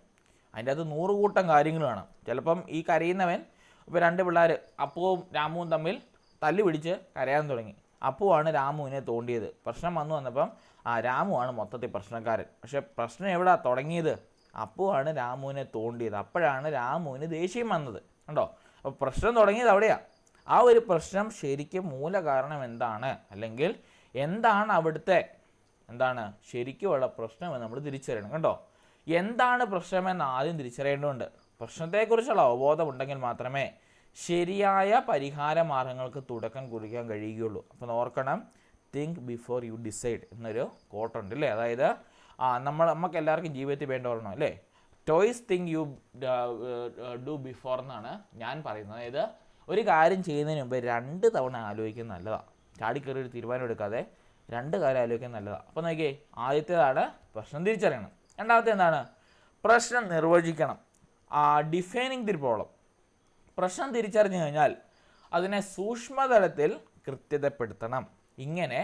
അതിൻ്റെ അകത്ത് 100 കൂട്ടം കാര്യങ്ങൾ കാണാം. ചിലപ്പം ഈ കരയുന്നവൻ, ഇപ്പോൾ 2 പിള്ളേർ അപ്പുവും രാമുവും തമ്മിൽ തല്ല് പിടിച്ച് കരയാൻ തുടങ്ങി. അപ്പുവാണ് രാമുവിനെ തോണ്ടിയത്. പ്രശ്നം വന്നപ്പം രാമുവാണ് മൊത്തത്തിൽ പ്രശ്നക്കാരൻ. പക്ഷേ പ്രശ്നം എവിടെ തുടങ്ങിയത്? അപ്പുവാണ് രാമുവിനെ തോണ്ടിയത്. അപ്പോഴാണ് രാമുവിന് ദേഷ്യം വന്നത്. കണ്ടോ? അപ്പോൾ പ്രശ്നം തുടങ്ങിയത് അവിടെയാണ്. ആ ഒരു പ്രശ്നം ശരിക്കും മൂല കാരണം എന്താണ്, അല്ലെങ്കിൽ എന്താണ് അവിടുത്തെ ശരിക്കുമുള്ള പ്രശ്നമെന്ന് നമ്മൾ തിരിച്ചറിയണം. കണ്ടോ? എന്താണ് പ്രശ്നമെന്ന് ആദ്യം തിരിച്ചറിയേണ്ടതുണ്ട്. പ്രശ്നത്തെക്കുറിച്ചുള്ള അവബോധം ഉണ്ടെങ്കിൽ മാത്രമേ ശരിയായ പരിഹാര മാർഗങ്ങൾക്ക് തുടക്കം കുറിക്കാൻ കഴിയുകയുള്ളൂ. അപ്പോൾ ഓർക്കണം, തിങ്ക് ബിഫോർ യു ഡിസൈഡ് എന്നൊരു കോട്ടുണ്ട്, അല്ലേ? അതായത് നമുക്ക് എല്ലാവർക്കും ജീവിതത്തിൽ വേണ്ട ഓർമ്മ, അല്ലേ? Toys think you do before എന്നാണ് ഞാൻ പറയുന്നത്. അതായത് ഒരു കാര്യം ചെയ്യുന്നതിന് മുമ്പ് 2 തവണ ആലോചിക്കുന്നത് നല്ലതാണ്. ചാടിക്കറി ഒരു തീരുമാനം എടുക്കാതെ 2 കാര്യം ആലോചിക്കുന്നത് നല്ലതാണ്. അപ്പോൾ നോക്കിയേ, ആദ്യത്തേതാണ് പ്രശ്നം തിരിച്ചറിയണം. രണ്ടാമത്തെ എന്താണ്? പ്രശ്നം നിർവചിക്കണം, ഡിഫൈനിങ് ദി പ്രോബ്ലം. പ്രശ്നം തിരിച്ചറിഞ്ഞു കഴിഞ്ഞാൽ അതിനെ സൂക്ഷ്മതലത്തിൽ കൃത്യതപ്പെടുത്തണം. ഇങ്ങനെ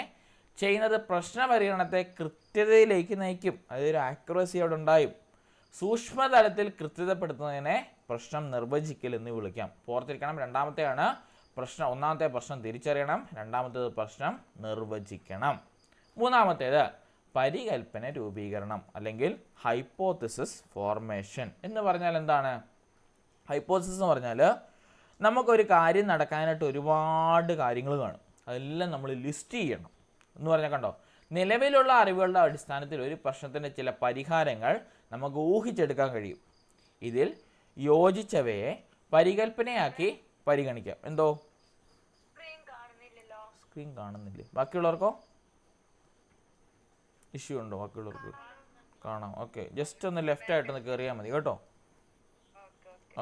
ചെയ്യുന്നത് പ്രശ്ന പരിഹരണത്തെ കൃത്യതയിലേക്ക് നയിക്കും. അതൊരു ആക്യുറസി അവിടെ ഉണ്ടായും. സൂക്ഷ്മതലത്തിൽ കൃത്യതപ്പെടുത്തുന്നതിനെ പ്രശ്നം നിർവചിക്കൽ എന്ന് വിളിക്കാം. ഓർത്തിരിക്കണം, രണ്ടാമത്തെയാണ് പ്രശ്നം. ഒന്നാമത്തെ പ്രശ്നം തിരിച്ചറിയണം, രണ്ടാമത്തേത് പ്രശ്നം നിർവചിക്കണം. മൂന്നാമത്തേത് പരികൽപ്പന രൂപീകരണം അല്ലെങ്കിൽ ഹൈപ്പോത്തിസിസ് ഫോർമേഷൻ. എന്ന് പറഞ്ഞാൽ എന്താണ്? ഹൈപ്പോത്തിസിസ് എന്ന് പറഞ്ഞാൽ നമുക്കൊരു കാര്യം നടക്കാനായിട്ട് ഒരുപാട് കാര്യങ്ങൾ കാണും, അതെല്ലാം നമ്മൾ ലിസ്റ്റ് ചെയ്യണം എന്ന് പറഞ്ഞാൽ കണ്ടോ, നിലവിലുള്ള അറിവുകളുടെ അടിസ്ഥാനത്തിൽ ഒരു പ്രശ്നത്തിൻ്റെ ചില പരിഹാരങ്ങൾ നമുക്ക് ഊഹിച്ചെടുക്കാൻ കഴിയും. ഇതിൽ യോജിച്ചവയെ പരികൽപ്പനയാക്കി പരിഗണിക്കാം. എന്തോ സ്ക്രീൻ കാണുന്നില്ലേ? ബാക്കിയുള്ളവർക്കോ ഇഷ്യൂ ഉണ്ടോ? ബാക്കിയുള്ളവർക്ക് കാണാം. ഓക്കെ, ജസ്റ്റ് ഒന്ന് ലെഫ്റ്റ് ആയിട്ടൊന്ന് കയറിയാൽ മതി കേട്ടോ.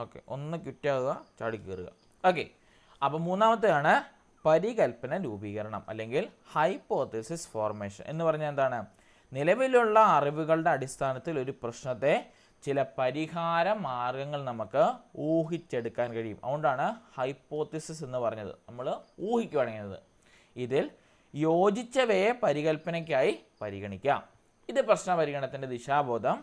ഓക്കെ, ഒന്ന് ക്വിറ്റാകുക, ചാടി കയറുക. ഓക്കെ, അപ്പം മൂന്നാമത്തെയാണ് പരികൽപ്പന രൂപീകരണം അല്ലെങ്കിൽ ഹൈപ്പോത്തസിസ് ഫോർമേഷൻ എന്ന് പറഞ്ഞാൽ എന്താണ്? നിലവിലുള്ള അറിവുകളുടെ അടിസ്ഥാനത്തിൽ ഒരു പ്രശ്നത്തെ ചില പരിഹാര മാർഗങ്ങൾ നമുക്ക് ഊഹിച്ചെടുക്കാൻ കഴിയും. അതുകൊണ്ടാണ് ഹൈപ്പോത്തസിസ് എന്ന് പറഞ്ഞത്, നമ്മൾ ഊഹിക്കുകയാണെങ്കിൽ. ഇതിൽ യോജിച്ചവയെ പരികൽപ്പനയ്ക്കായി പരിഗണിക്കാം. ഇത് പ്രശ്ന പരിഗണനത്തിൻ്റെ ദിശാബോധം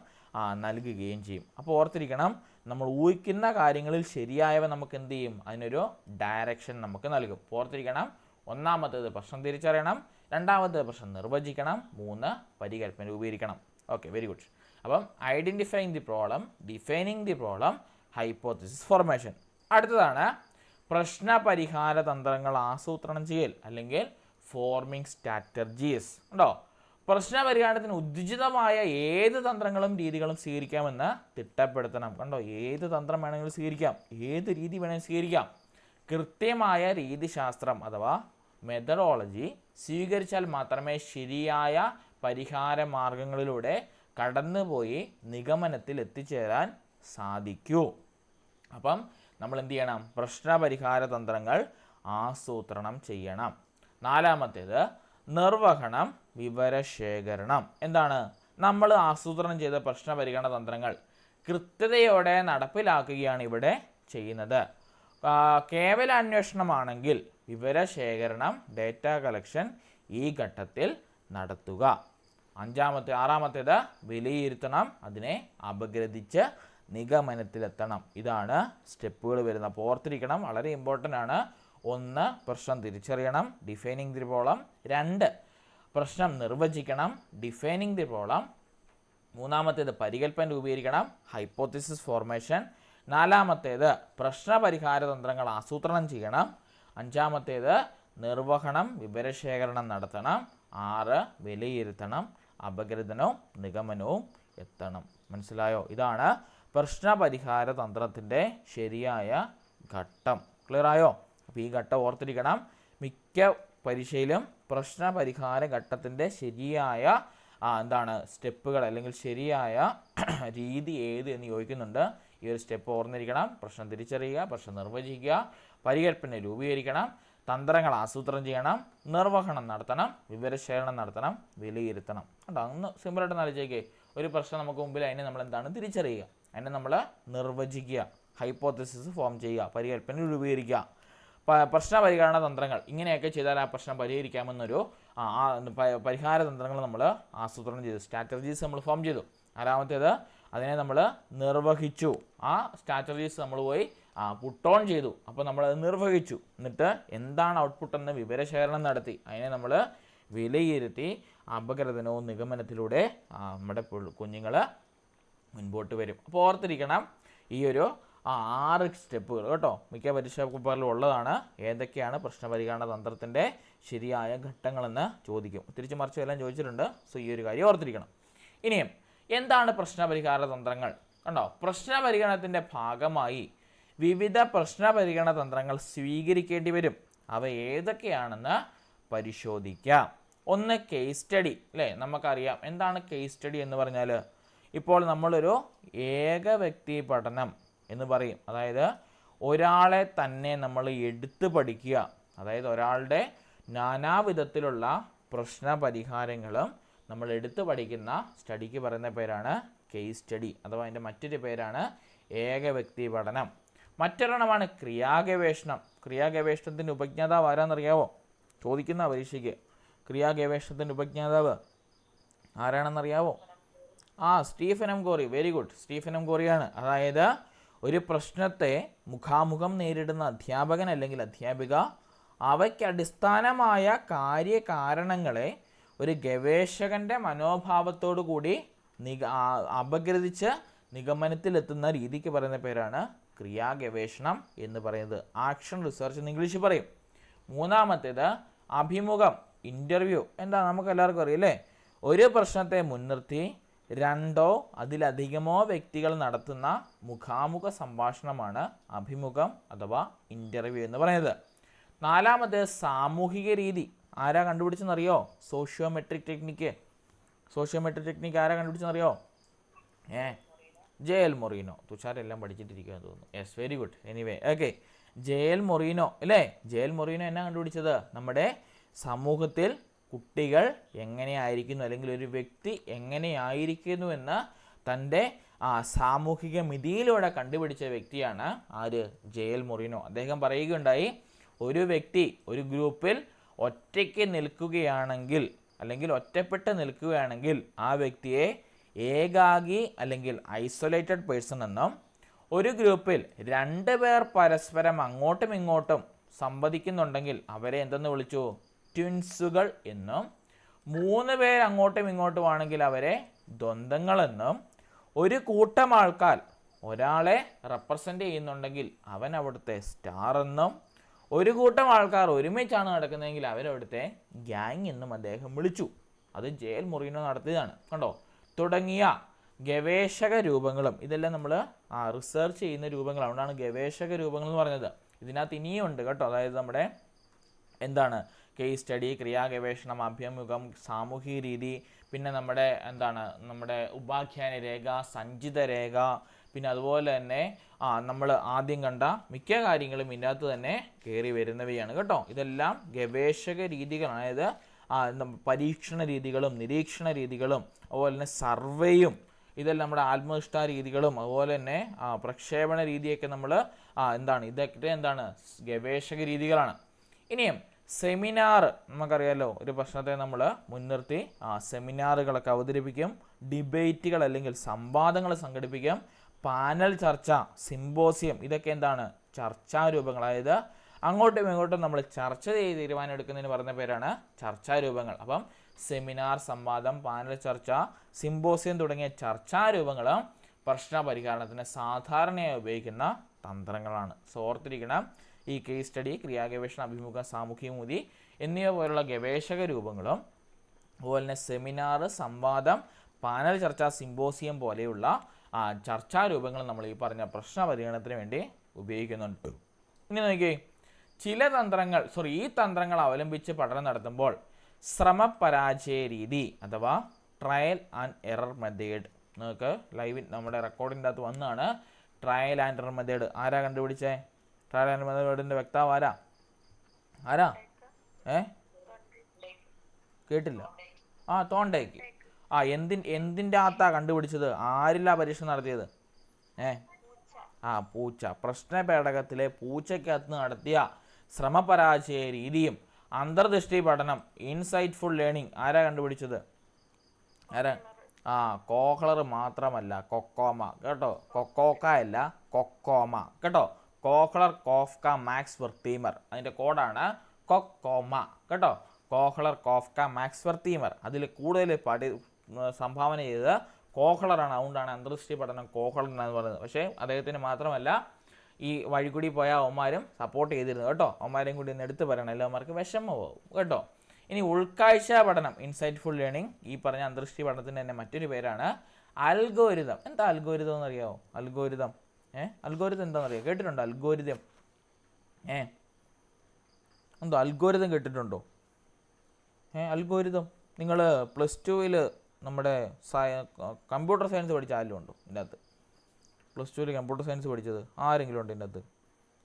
നൽകുകയും ചെയ്യും. അപ്പോൾ ഓർത്തിരിക്കണം, നമ്മൾ ഊഹിക്കുന്ന കാര്യങ്ങളിൽ ശരിയായവ നമുക്ക് എന്ത് ചെയ്യും? അതിനൊരു ഡയറക്ഷൻ നമുക്ക് നൽകും. ഓർത്തിരിക്കണം, ഒന്നാമത്തേത് പ്രശ്നം തിരിച്ചറിയണം, രണ്ടാമത്തേത് പ്രശ്നം നിർവചിക്കണം, 3 പരികൽപ്പന രൂപീകരിക്കണം. Okay, very good. അപ്പം identifying the problem, defining the problem, hypothesis formation. അടുത്തതാണ് പ്രശ്ന പരിഹാര തന്ത്രങ്ങൾ ആസൂത്രണം ചെയ്യൽ അല്ലെങ്കിൽ ഫോർമിംഗ് സ്ട്രാറ്റജീസ്. ഉണ്ടോ? പ്രശ്ന പരിഹാരത്തിന് ഉദ്ദിഷ്ടമായ ഏത് തന്ത്രങ്ങളും രീതികളും സ്വീകരിക്കാമെന്ന് തിട്ടപ്പെടുത്തണം. കണ്ടോ, ഏത് തന്ത്രം വേണമെങ്കിലും സ്വീകരിക്കാം, ഏത് രീതി വേണമെങ്കിലും സ്വീകരിക്കാം. കൃത്യമായ രീതിശാസ്ത്രം അഥവാ മെത്തഡോളജി സ്വീകരിച്ചാൽ മാത്രമേ ശരിയായ പരിഹാര മാർഗങ്ങളിലൂടെ കടന്നുപോയി നിഗമനത്തിൽ എത്തിച്ചേരാൻ സാധിക്കൂ. അപ്പം നമ്മൾ എന്ത് ചെയ്യണം? പ്രശ്നപരിഹാര തന്ത്രങ്ങൾ ആസൂത്രണം ചെയ്യണം. നാലാമത്തേത് നിർവഹണം, വിവരശേഖരണം. എന്താണ്? നമ്മൾ ആസൂത്രണം ചെയ്ത പ്രശ്നപരിഹാര തന്ത്രങ്ങൾ കൃത്യതയോടെ നടപ്പിലാക്കുകയാണ് ഇവിടെ ചെയ്യുന്നത്. കേവല അന്വേഷണമാണെങ്കിൽ വിവരശേഖരണം, ഡേറ്റ കളക്ഷൻ ഈ ഘട്ടത്തിൽ നടത്തുക. ആറാമത്തേത് വിലയിരുത്തണം, അതിനെ അപഗ്രഥിച്ച് നിഗമനത്തിലെത്തണം. ഇതാണ് സ്റ്റെപ്പുകൾ വരുന്നത്. അപ്പോൾ ഓർത്തിരിക്കണം, വളരെ ഇമ്പോർട്ടൻ്റ് ആണ്. 1 പ്രശ്നം തിരിച്ചറിയണം, ഡിഫൈനിങ് ദി പ്രോബ്ലം. 2 പ്രശ്നം നിർവചിക്കണം, ഡിഫൈനിങ് ദി പ്രോബ്ലം. 3 പരികൽപ്പന രൂപീകരിക്കണം, ഹൈപ്പോത്തസിസ് ഫോർമേഷൻ. 4 പ്രശ്നപരിഹാര തന്ത്രങ്ങൾ ആസൂത്രണം ചെയ്യണം. 5 നിർവഹണം, വിവരശേഖരണം നടത്തണം. 6 വിലയിരുത്തണം, അപഗ്രഥനവും നിഗമനവും എത്തണം. മനസ്സിലായോ? ഇതാണ് പ്രശ്നപരിഹാര തന്ത്രത്തിൻ്റെ ശരിയായ ഘട്ടം. ക്ലിയർ ആയോ? അപ്പോൾ ഈ ഘട്ടം ഓർത്തിരിക്കണം. മിക്ക പരീക്ഷയിലും പ്രശ്നപരിഹാര ഘട്ടത്തിൻ്റെ ശരിയായ സ്റ്റെപ്പുകൾ അല്ലെങ്കിൽ ശരിയായ രീതി ഏത് എന്ന് ചോദിക്കുന്നുണ്ട്. ഈ ഒരു സ്റ്റെപ്പ് ഓർന്നിരിക്കണം. പ്രശ്നം തിരിച്ചറിയുക, പ്രശ്നം നിർവചിക്കുക, പരികൽപ്പന രൂപീകരിക്കണം, തന്ത്രങ്ങൾ ആസൂത്രണം ചെയ്യണം, നിർവഹണം നടത്തണം, വിവരശേഖരണം നടത്തണം, വിലയിരുത്തണം. കേട്ടോ, ഒന്ന് സിമ്പിളായിട്ട് ആലോചിക്കേ. ഒരു പ്രശ്നം നമുക്ക് മുമ്പിൽ, അതിനെ നമ്മൾ എന്താണ് തിരിച്ചറിയുക, അതിനെ നമ്മൾ നിർവചിക്കുക, ഹൈപ്പോത്തസിസ് ഫോം ചെയ്യുക, പരികൽപ്പന രൂപീകരിക്കുക, പ്രശ്ന പരിഹാര തന്ത്രങ്ങൾ. ഇങ്ങനെയൊക്കെ ചെയ്താൽ ആ പ്രശ്നം പരിഹരിക്കാമെന്നൊരു പരിഹാര തന്ത്രങ്ങൾ നമ്മൾ ആസൂത്രണം ചെയ്തു, സ്ട്രാറ്റജീസ് നമ്മൾ ഫോം ചെയ്തു. 4 അതിനെ നമ്മൾ നിർവഹിച്ചു. ആ സ്ട്രാറ്റജീസ് നമ്മൾ പോയി പുട്ട് ഓൺ ചെയ്തു. അപ്പോൾ നമ്മളത് നിർവഹിച്ചു. എന്നിട്ട് എന്താണ് ഔട്ട്പുട്ട് എന്ന് വിവരശേഖരണം നടത്തി. അതിനെ നമ്മൾ വിലയിരുത്തി അപഗ്രഥനവും നിഗമനത്തിലൂടെ നമ്മുടെ കുഞ്ഞുങ്ങൾ മുൻപോട്ട് വരും. അപ്പോൾ ഓർത്തിരിക്കണം, ഈ ഒരു 6 സ്റ്റെപ്പുകൾ കേട്ടോ, മിക്ക പരീക്ഷാ പേപ്പറിലും ഉള്ളതാണ്. ഏതൊക്കെയാണ് പ്രശ്നപരിഹാര തന്ത്രത്തിൻ്റെ ശരിയായ ഘട്ടങ്ങളെന്ന് ചോദിക്കും. തിരിച്ചു മറിച്ച് എല്ലാം ചോദിച്ചിട്ടുണ്ട്. സോ ഈ ഒരു കാര്യം ഓർത്തിരിക്കണം. ഇനിയും എന്താണ് പ്രശ്നപരിഹാര തന്ത്രങ്ങൾ? കണ്ടോ, പ്രശ്നപരിഹാരത്തിൻ്റെ ഭാഗമായി വിവിധ പ്രശ്നപരിഹാര തന്ത്രങ്ങൾ സ്വീകരിക്കേണ്ടി വരും. അവ ഏതൊക്കെയാണെന്ന് പരിശോധിക്കാം. 1 കേസ് സ്റ്റഡി. അല്ലേ, നമുക്കറിയാം എന്താണ് കേസ് സ്റ്റഡി എന്ന് പറഞ്ഞാൽ. ഇപ്പോൾ നമ്മളൊരു ഏക വ്യക്തി പഠനം എന്ന് പറയും. അതായത് ഒരാളെ തന്നെ നമ്മൾ എടുത്ത് പഠിക്കുക. അതായത് ഒരാളുടെ നാനാവിധത്തിലുള്ള പ്രശ്ന പരിഹാരങ്ങളും നമ്മൾ എടുത്ത് പഠിക്കുന്ന സ്റ്റഡിക്ക് പറയുന്ന പേരാണ് കേസ് സ്റ്റഡി, അഥവാ അതിൻ്റെ മറ്റൊരു പേരാണ് ഏക വ്യക്തി പഠനം. മറ്റൊരെണ്ണമാണ് ക്രിയാഗവേഷണം. ക്രിയാഗവേഷണത്തിൻ്റെ ഉപജ്ഞാതാവ് ആരാണെന്നറിയാവോ? ചോദിക്കുന്ന പരീക്ഷയ്ക്ക്. ക്രിയാഗവേഷണത്തിൻ്റെ ഉപജ്ഞാതാവ് ആരാണെന്നറിയാവോ? Stephen M Corey. Very good, Stephen M കോറിയാണ്. അതായത് ഒരു പ്രശ്നത്തെ മുഖാമുഖം നേരിടുന്ന അധ്യാപകൻ അല്ലെങ്കിൽ അധ്യാപിക അവയ്ക്ക് അടിസ്ഥാനമായ കാര്യകാരണങ്ങളെ ഒരു ഗവേഷകൻ്റെ മനോഭാവത്തോടു കൂടി അപഗ്രഥിച്ച് നിഗമനത്തിലെത്തുന്ന രീതിക്ക് പറയുന്ന പേരാണ് ക്രിയാഗവേഷണം എന്ന് പറയുന്നത്. ആക്ഷൻ റിസർച്ച് എന്ന് ഇംഗ്ലീഷിൽ പറയും. മൂന്നാമത്തേത് അഭിമുഖം, ഇൻ്റർവ്യൂ. എന്താ നമുക്ക് എല്ലാവർക്കും അറിയാം അല്ലേ? ഒരു പ്രശ്നത്തെ മുൻനിർത്തി രണ്ടോ അതിലധികമോ വ്യക്തികൾ നടത്തുന്ന മുഖാമുഖ സംഭാഷണമാണ് അഭിമുഖം അഥവാ ഇൻ്റർവ്യൂ എന്ന് പറയുന്നത്. നാലാമത് സാമൂഹിക രീതി. ആരാ കണ്ടുപിടിച്ചെന്നറിയോ? Sociometric technique. സോഷ്യോമെട്രിക് ടെക്നിക്ക് ആരാ കണ്ടുപിടിച്ചെന്നറിയോ? J L Moreno. തുഷാരെല്ലാം പഠിച്ചിട്ടിരിക്കുമെന്ന് തോന്നുന്നു. Yes, very good. Anyway, okay, J L Moreno അല്ലേ? ജെ എൽ മൊറീനോ എന്നാ കണ്ടുപിടിച്ചത്? നമ്മുടെ സമൂഹത്തിൽ കുട്ടികൾ എങ്ങനെയായിരിക്കുന്നു അല്ലെങ്കിൽ ഒരു വ്യക്തി എങ്ങനെയായിരിക്കുന്നു എന്ന് തൻ്റെ സാമൂഹിക മിതിയിലൂടെ കണ്ടുപിടിച്ച വ്യക്തിയാണ് ആര്? J L Moreno. അദ്ദേഹം പറയുകയുണ്ടായി, ഒരു വ്യക്തി ഒരു ഗ്രൂപ്പിൽ ഒറ്റയ്ക്ക് നിൽക്കുകയാണെങ്കിൽ അല്ലെങ്കിൽ ഒറ്റപ്പെട്ട് നിൽക്കുകയാണെങ്കിൽ ആ വ്യക്തിയെ ഏകാഗി അല്ലെങ്കിൽ ഐസൊലേറ്റഡ് പേഴ്സൺ എന്നും, ഒരു ഗ്രൂപ്പിൽ 2 പേർ പരസ്പരം അങ്ങോട്ടും ഇങ്ങോട്ടും സംവദിക്കുന്നുണ്ടെങ്കിൽ അവരെ എന്തെന്ന് വിളിച്ചു? ട്വിൻസുകൾ എന്നും, 3 പേർ അങ്ങോട്ടും ഇങ്ങോട്ടും ആണെങ്കിൽ അവരെ ദ്വന്ദ്ങ്ങളെന്നും, ഒരു കൂട്ടം ആൾക്കാർ ഒരാളെ റെപ്രസെൻ്റ് ചെയ്യുന്നുണ്ടെങ്കിൽ അവൻ അവിടുത്തെ സ്റ്റാർ എന്നും, ഒരു കൂട്ടം ആൾക്കാർ ഒരുമിച്ചാണ് നടക്കുന്നതെങ്കിൽ അവരവിടുത്തെ ഗ്യാങ് എന്നും അദ്ദേഹം വിളിച്ചു. അത് ജെ എൽ മൊറീനോ നടത്തിയതാണ്. കണ്ടോ? തുടങ്ങിയ ഗവേഷക രൂപങ്ങളും ഇതെല്ലാം നമ്മൾ റിസർച്ച് ചെയ്യുന്ന രൂപങ്ങൾ, അതുകൊണ്ടാണ് ഗവേഷക രൂപങ്ങൾ എന്ന് പറഞ്ഞത്. ഇതിനകത്ത് ഇനിയും ഉണ്ട് കേട്ടോ. അതായത് നമ്മുടെ എന്താണ് കേസ് സ്റ്റഡി, ക്രിയാഗവേഷണം, അഭിമുഖം, സാമൂഹിക രീതി, പിന്നെ നമ്മുടെ ഉപാഖ്യാന രേഖ, സഞ്ചിത രേഖ, പിന്നെ അതുപോലെ തന്നെ നമ്മൾ ആദ്യം കണ്ട മിക്ക കാര്യങ്ങളും ഇതിനകത്ത് തന്നെ കയറി വരുന്നവയാണ് കേട്ടോ. ഇതെല്ലാം ഗവേഷക രീതികളാണ്. അതായത് പരീക്ഷണ രീതികളും നിരീക്ഷണ രീതികളും അതുപോലെ തന്നെ സർവേയും ഇതെല്ലാം നമ്മുടെ ആത്മനിഷ്ഠ രീതികളും അതുപോലെ തന്നെ പ്രക്ഷേപണ രീതിയൊക്കെ നമ്മൾ ഇതൊക്കെ ഗവേഷക രീതികളാണ്. ഇനിയും സെമിനാർ, നമുക്കറിയാലോ, ഒരു പ്രശ്നത്തെ നമ്മൾ മുൻനിർത്തി സെമിനാറുകളൊക്കെ അവതരിപ്പിക്കും, ഡിബേറ്റുകൾ അല്ലെങ്കിൽ സംവാദങ്ങൾ സംഘടിപ്പിക്കും, പാനൽ ചർച്ച, സിമ്പോസിയം, ഇതൊക്കെ ചർച്ചാരൂപങ്ങൾ. അതായത് അങ്ങോട്ടും ഇങ്ങോട്ടും നമ്മൾ ചർച്ച ചെയ്ത് തീരുമാനം എടുക്കുന്നതിന് പറയുന്ന പേരാണ് ചർച്ചാരൂപങ്ങൾ. അപ്പം സെമിനാർ, സംവാദം, പാനൽ ചർച്ച, സിമ്പോസിയം തുടങ്ങിയ ചർച്ചാരൂപങ്ങൾ പ്രശ്ന പരിഹാരത്തിന് സാധാരണയായി ഉപയോഗിക്കുന്ന തന്ത്രങ്ങളാണ്. സോ ഓർത്തിരിക്കണം, ഈ കേസ് സ്റ്റഡി, ക്രിയാഗവേഷണം, അഭിമുഖം, സാമൂഹിക നീതി എന്നിവ പോലുള്ള ഗവേഷക രൂപങ്ങളും അതുപോലെ തന്നെ സെമിനാർ, സംവാദം, പാനൽ ചർച്ച, സിമ്പോസിയം പോലെയുള്ള ചർച്ചാരൂപങ്ങൾ നമ്മൾ ഈ പറഞ്ഞ പ്രശ്ന പരിഹാരത്തിന് വേണ്ടി ഉപയോഗിക്കുന്നുണ്ട്. ഇനി നോക്കിയേ, ഈ തന്ത്രങ്ങൾ അവലംബിച്ച് പഠനം നടത്തുമ്പോൾ ശ്രമപരാജയ രീതി അഥവാ ട്രയൽ ആൻഡ് എറർ മെത്തേഡ്, നിങ്ങൾക്ക് ലൈവിൽ നമ്മുടെ റെക്കോർഡിൻ്റെ അകത്ത് വന്നാണ് ട്രയൽ ആൻഡ് എറർ മെത്തേഡ്. ആരാ കണ്ടുപിടിച്ചേ? ട്രയൽ ആൻഡ് മെത്തേഡിൻ്റെ വ്യക്താവ് ആരാ? കേട്ടില്ല. തോണ്ടേക്ക്. എന്തിൻ്റെ അകത്താ കണ്ടുപിടിച്ചത്? ആരിലാ പരീക്ഷ നടത്തിയത്? പൂച്ച. പ്രശ്നപേടകത്തിലെ പൂച്ചയ്ക്കകത്ത് നടത്തിയ ശ്രമപരാജയ രീതിയും അന്തർദൃഷ്ടി പഠനം, ഇൻസൈറ്റ്ഫുൾ ലേണിംഗ് ആരാ കണ്ടുപിടിച്ചത്? കോഹ്ലർ മാത്രമല്ല, കൊക്കോമ കേട്ടോ. കൊക്കോക്ക അല്ല, കൊക്കോമ കേട്ടോ. കോഹ്ലർ, കോഫ്ക, മാക്സ് വെർത്തീമർ, അതിൻ്റെ കോഡാണ് കൊക്കോമ കേട്ടോ. Kohler, Koffka, Max Wertheimer. അതിൽ കൂടുതൽ സംഭാവന ചെയ്തത് കോഹ്ലറാണ്. അതുകൊണ്ടാണ് അന്തർദൃഷ്ടി പഠനം കോഹ്ലർ എന്ന് പറയുന്നത്. പക്ഷേ അദ്ദേഹത്തിന് മാത്രമല്ല, ഈ വഴി കൂടി പോയ അവന്മാരും സപ്പോർട്ട് ചെയ്തിരുന്നു കേട്ടോ. അവന്മാരെയും കൂടി ഒന്ന് എടുത്ത് പറയണം, എല്ലാവന്മാർക്ക് വിഷമമാവും കേട്ടോ. ഇനി ഉൾക്കാഴ്ച പഠനം, ഇൻസൈറ്റ്ഫുൾ ലേണിംഗ്, ഈ പറഞ്ഞ അന്തർദൃഷ്ടി പഠനത്തിൻ്റെ തന്നെ മറ്റൊരു പേരാണ് അൽഗോരിതം. എന്താ അൽഗോരിതം എന്നറിയാമോ? അൽഗോരിതം എന്താണെന്നറിയാമോ? കേട്ടിട്ടുണ്ടോ അൽഗോരിതം? അൽഗോരിതം കേട്ടിട്ടുണ്ടോ? അൽഗോരിതം നിങ്ങൾ +2 നമ്മുടെ കമ്പ്യൂട്ടർ സയൻസ് പഠിച്ച ആരെങ്കിലും ഉണ്ടോ ഇതിനകത്ത്? +2 കമ്പ്യൂട്ടർ സയൻസ് പഠിച്ചത് ആരെങ്കിലും ഉണ്ട് ഇതിനകത്ത്?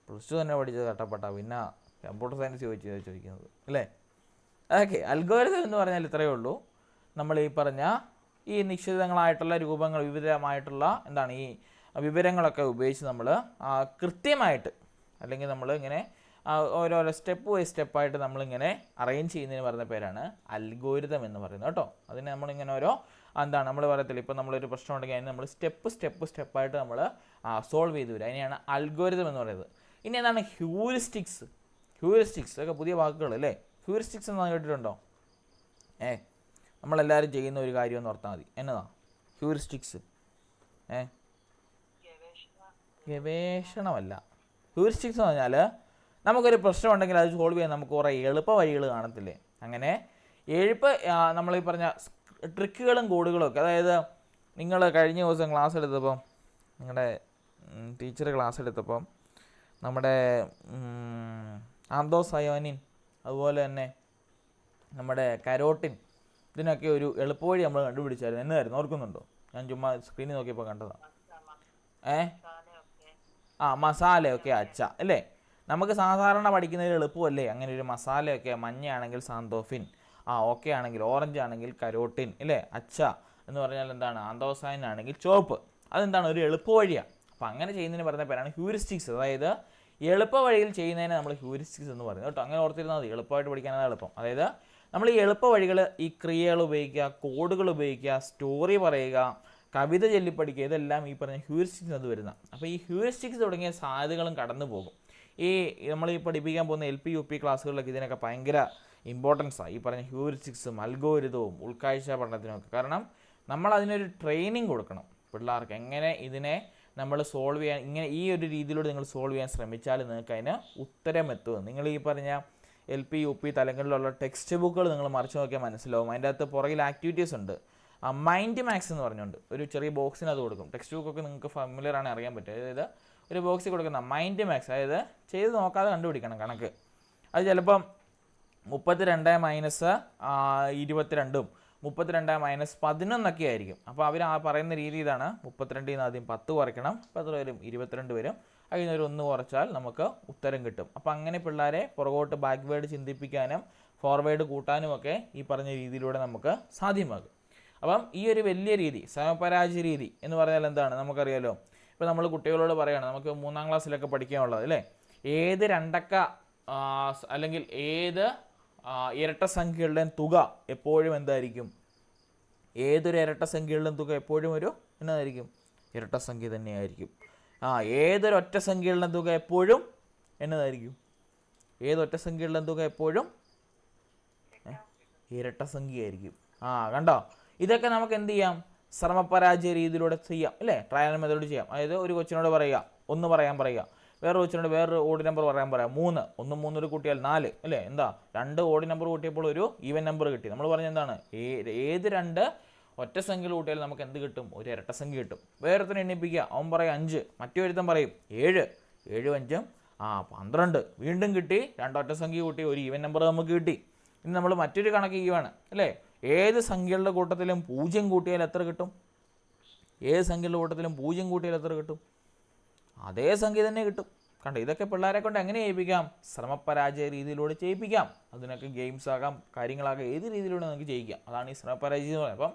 +2 തന്നെ പഠിച്ചത് കട്ടപ്പെട്ട, പിന്നെ കമ്പ്യൂട്ടർ സയൻസ് ചോദിക്കുന്നത് അല്ലേ? ഓക്കെ, അൽഗോരിതം എന്ന് പറഞ്ഞാൽ ഇത്രയേ ഉള്ളൂ. നമ്മൾ ഈ പറഞ്ഞ ഈ നിശ്ചിതങ്ങളായിട്ടുള്ള രൂപങ്ങൾ, വിവിധമായിട്ടുള്ള ഈ വിവരങ്ങളൊക്കെ ഉപയോഗിച്ച് നമ്മൾ കൃത്യമായിട്ട്, അല്ലെങ്കിൽ നമ്മൾ ഇങ്ങനെ ഓരോരോ സ്റ്റെപ്പ് ബൈ സ്റ്റെപ്പായിട്ട് നമ്മളിങ്ങനെ അറേഞ്ച് ചെയ്യുന്നതിന് പറയുന്ന പേരാണ് അൽഗോരിതം എന്ന് പറയുന്നത് കേട്ടോ. അതിന് നമ്മളിങ്ങനെ ഓരോ നമ്മൾ പറയത്തില്ല, ഇപ്പോൾ നമ്മളൊരു പ്രശ്നം ഉണ്ടെങ്കിൽ അതിന് നമ്മൾ സ്റ്റെപ്പായിട്ട് നമ്മൾ സോൾവ് ചെയ്ത് വരും. അതിനെയാണ് അൽഗോരിതം എന്ന് പറയുന്നത്. ഇനി എന്താണ് ഹ്യൂറിസ്റ്റിക്സ്? ഒക്കെ പുതിയ വാക്കുകൾ അല്ലേ? ഹ്യൂറിസ്റ്റിക്സ് എന്ന് കേട്ടിട്ടുണ്ടോ? നമ്മളെല്ലാവരും ചെയ്യുന്ന ഒരു കാര്യം എന്ന് ഓർത്താൽ മതി. എന്നതാ ഹ്യൂറിസ്റ്റിക്സ്? ഗവേഷണമല്ല. ഹ്യൂറിസ്റ്റിക്സ് എന്ന് പറഞ്ഞാൽ നമുക്കൊരു പ്രശ്നം ഉണ്ടെങ്കിൽ അത് സോൾവ് ചെയ്യാൻ നമുക്ക് കുറേ എളുപ്പ വഴികൾ കാണത്തില്ലേ. അങ്ങനെ നമ്മളീ പറഞ്ഞ ട്രിക്കുകളും കോഡുകളും ഒക്കെ, അതായത് നിങ്ങൾ കഴിഞ്ഞ ദിവസം ക്ലാസ് എടുത്തപ്പം നിങ്ങളുടെ ടീച്ചർ ക്ലാസ് എടുത്തപ്പം നമ്മുടെ ആന്തോസയോനിൻ അതുപോലെ തന്നെ നമ്മുടെ കരോട്ടിൻ ഇതിനൊക്കെ ഒരു എളുപ്പവഴി നമ്മൾ കണ്ടുപിടിച്ചായിരുന്നു. എന്നായിരുന്നു, ഓർക്കുന്നുണ്ടോ? ഞാൻ ചുമ്മാ സ്ക്രീനിൽ നോക്കിയപ്പോൾ കണ്ടതാണ്. മസാലയൊക്കെ അച്ച അല്ലേ. നമുക്ക് സാധാരണ പഠിക്കുന്നതിൽ എളുപ്പമല്ലേ അങ്ങനെ ഒരു മസാലയൊക്കെ. മഞ്ഞയാണെങ്കിൽ സാന്തോഫിൻ, ഓക്കെ ആണെങ്കിൽ ഓറഞ്ച് ആണെങ്കിൽ കരോട്ടിൻ ഇല്ലേ. അച്ച എന്ന് പറഞ്ഞാൽ എന്താണ്, ആന്തോസൈൻ ആണെങ്കിൽ ചുവപ്പ്. അതെന്താണ്, ഒരു എളുപ്പവഴിയാണ്. അപ്പോൾ അങ്ങനെ ചെയ്യുന്നതിന് പറയുന്ന പേരാണ് ഹ്യൂറിസ്റ്റിക്സ്. അതായത് എളുപ്പ വഴിയിൽ ചെയ്യുന്നതിനെ നമ്മൾ ഹ്യൂറിസ്റ്റിക്സ് എന്ന് പറയുന്നത് കേട്ടോ. അങ്ങനെ ഓർത്തിരുന്നാൽ മതി, എളുപ്പമായിട്ട് പഠിക്കാനാണ് എളുപ്പം. അതായത് നമ്മൾ ഈ എളുപ്പ വഴികൾ, ഈ ക്രിയകൾ ഉപയോഗിക്കുക, കോഡുകൾ ഉപയോഗിക്കുക, സ്റ്റോറി പറയുക, കവിത ചൊല്ലിപ്പടിക്കുക, ഇതെല്ലാം ഈ പറഞ്ഞ ഹ്യൂറിസ്റ്റിക്സ് അത് വരുന്ന. അപ്പോൾ ഈ ഹ്യൂറിസ്റ്റിക്സ് തുടങ്ങിയ സാധ്യതകളും കടന്നു പോകും. ഈ നമ്മൾ ഈ പഠിപ്പിക്കാൻ പോകുന്ന LP UP ക്ലാസ്സുകളിലൊക്കെ ഇതിനൊക്കെ ഭയങ്കര ഇമ്പോർട്ടൻസാണ്, ഈ പറഞ്ഞ ഹ്യൂറിസ്റ്റിക്സും അൽഗോരിതവും ഉൾക്കാഴ്ച പഠനത്തിനുമൊക്കെ. കാരണം നമ്മൾ അതിനൊരു ട്രെയിനിങ് കൊടുക്കണം പിള്ളേർക്ക്. എങ്ങനെ ഇതിനെ നമ്മൾ സോൾവ് ചെയ്യാൻ, ഇങ്ങനെ ഈ ഒരു രീതിയിലൂടെ നിങ്ങൾ സോൾവ് ചെയ്യാൻ ശ്രമിച്ചാൽ നിങ്ങൾക്ക് അതിന് ഉത്തരം എത്തും. നിങ്ങൾ ഈ പറഞ്ഞ LP UP തലങ്ങളിലുള്ള ടെക്സ്റ്റ് ബുക്കുകൾ നിങ്ങൾ മറിച്ച് നോക്കിയാൽ മനസ്സിലാവും. അതിൻ്റെ അകത്ത് പുറകിൽ ആക്ടിവിറ്റീസ് ഉണ്ട്. മൈൻഡ് മാക്സ് എന്ന് പറഞ്ഞുകൊണ്ട് ഒരു ചെറിയ ബോക്സിന് അത് കൊടുക്കും. ടെക്സ്റ്റ് ബുക്കൊക്കെ നിങ്ങൾക്ക് ഫെമിലിയർ ആണ്, അറിയാൻ പറ്റും. അതായത് ഒരു ബോക്സിൽ കൊടുക്കുന്ന മൈൻഡ് മാക്സ്, അതായത് ചെയ്ത് നോക്കാതെ കണ്ടുപിടിക്കണം കണക്ക്. അത് ചിലപ്പം 32 - 22 32 - 11 ആയിരിക്കും. അപ്പോൾ അവർ പറയുന്ന രീതി ഇതാണ്: 32 നിന്ന് ആദ്യം 10 കുറയ്ക്കണം, 10 വരും 22 വരും, അതിനൊരു 1 കുറച്ചാൽ നമുക്ക് ഉത്തരം കിട്ടും. അപ്പോൾ അങ്ങനെ പിള്ളേരെ പുറകോട്ട് ബാക്ക്വേഡ് ചിന്തിപ്പിക്കാനും ഫോർവേഡ് കൂട്ടാനും ഒക്കെ ഈ പറഞ്ഞ രീതിയിലൂടെ നമുക്ക് സാധ്യമാകും. അപ്പം ഈ ഒരു വലിയ രീതി, സമപരാജയ രീതി എന്ന് പറഞ്ഞാൽ എന്താണ് നമുക്കറിയാലോ. ഇപ്പോൾ നമ്മൾ കുട്ടികളോട് പറയുകയാണ്, നമുക്ക് 3ാം ക്ലാസ്സിലൊക്കെ പഠിക്കാനുള്ളത് അല്ലേ, ഏത് രണ്ടക്ക അല്ലെങ്കിൽ ഏത് ഇരട്ട സംഖ്യകളുടെയും തുക എപ്പോഴും എന്തായിരിക്കും? ഏതൊരു ഇരട്ട സംഖ്യകളുടെയും തുക എപ്പോഴും ഒരു എന്നതായിരിക്കും? ഇരട്ട സംഖ്യ തന്നെയായിരിക്കും. ഏതൊരു ഒറ്റ സംഖ്യകളുടെ തുക എപ്പോഴും എന്നതായിരിക്കും? ഏതൊറ്റ സംഖ്യകളുടെ തുക എപ്പോഴും ഇരട്ട സംഖ്യയായിരിക്കും. കണ്ടോ, ഇതൊക്കെ നമുക്ക് എന്ത് ചെയ്യാം? ശ്രമപരാജയ രീതിയിലൂടെ ചെയ്യാം അല്ലേ, ട്രയൽ മെത്തേഡ് ചെയ്യാം. അതായത് ഒരു കൊച്ചിനോട് പറയുക, 1 പറയാൻ പറയുക, വേറെ കൊച്ചിനോട് വേറൊരു ഓഡ് നമ്പർ പറയാൻ പറയാം, 3. 1 3 കൂട്ടിയാൽ 4 അല്ലേ. എന്താ, 2 ഓഡ് നമ്പർ കൂട്ടിയപ്പോൾ ഒരു ഈവൻ നമ്പർ കിട്ടി. നമ്മൾ പറഞ്ഞ എന്താണ്, ഏത് 2 ഒറ്റ സംഖ്യകൾ കൂട്ടിയാൽ നമുക്ക് എന്ത് കിട്ടും? ഒരു ഇരട്ട സംഖ്യ കിട്ടും. വേറൊരുത്തനെ എണ്ണിപ്പിക്കുക, അവൻ പറയും 5, മറ്റൊരുത്തൻ പറയും 7, 7 5 12, വീണ്ടും കിട്ടി. 2 ഒറ്റ സംഖ്യ കൂട്ടി ഒരു ഈവൻ നമ്പർ നമുക്ക് കിട്ടി. ഇനി നമ്മൾ മറ്റൊരു കണക്ക് ചെയ്യുവാണ് അല്ലേ, ഏത് സംഖ്യകളുടെ കൂട്ടത്തിലും 0 കൂട്ടിയാൽ എത്ര കിട്ടും? ഏത് സംഖ്യകളുടെ കൂട്ടത്തിലും 0 കൂട്ടിയാൽ എത്ര കിട്ടും? അതേ സംഖ്യ തന്നെ കിട്ടും. കണ്ടോ, ഇതൊക്കെ പിള്ളേരെ കൊണ്ട് എങ്ങനെ ചെയ്യിപ്പിക്കാം? ശ്രമപരാജയ രീതിയിലൂടെ ചെയ്യിപ്പിക്കാം. അതിനൊക്കെ ഗെയിംസ് ആകാം, കാര്യങ്ങളാകാം, ഏത് രീതിയിലൂടെ നമുക്ക് ചെയ്യിക്കാം. അതാണ് ഈ ശ്രമപരാജയം എന്ന് പറയുന്നത്. അപ്പം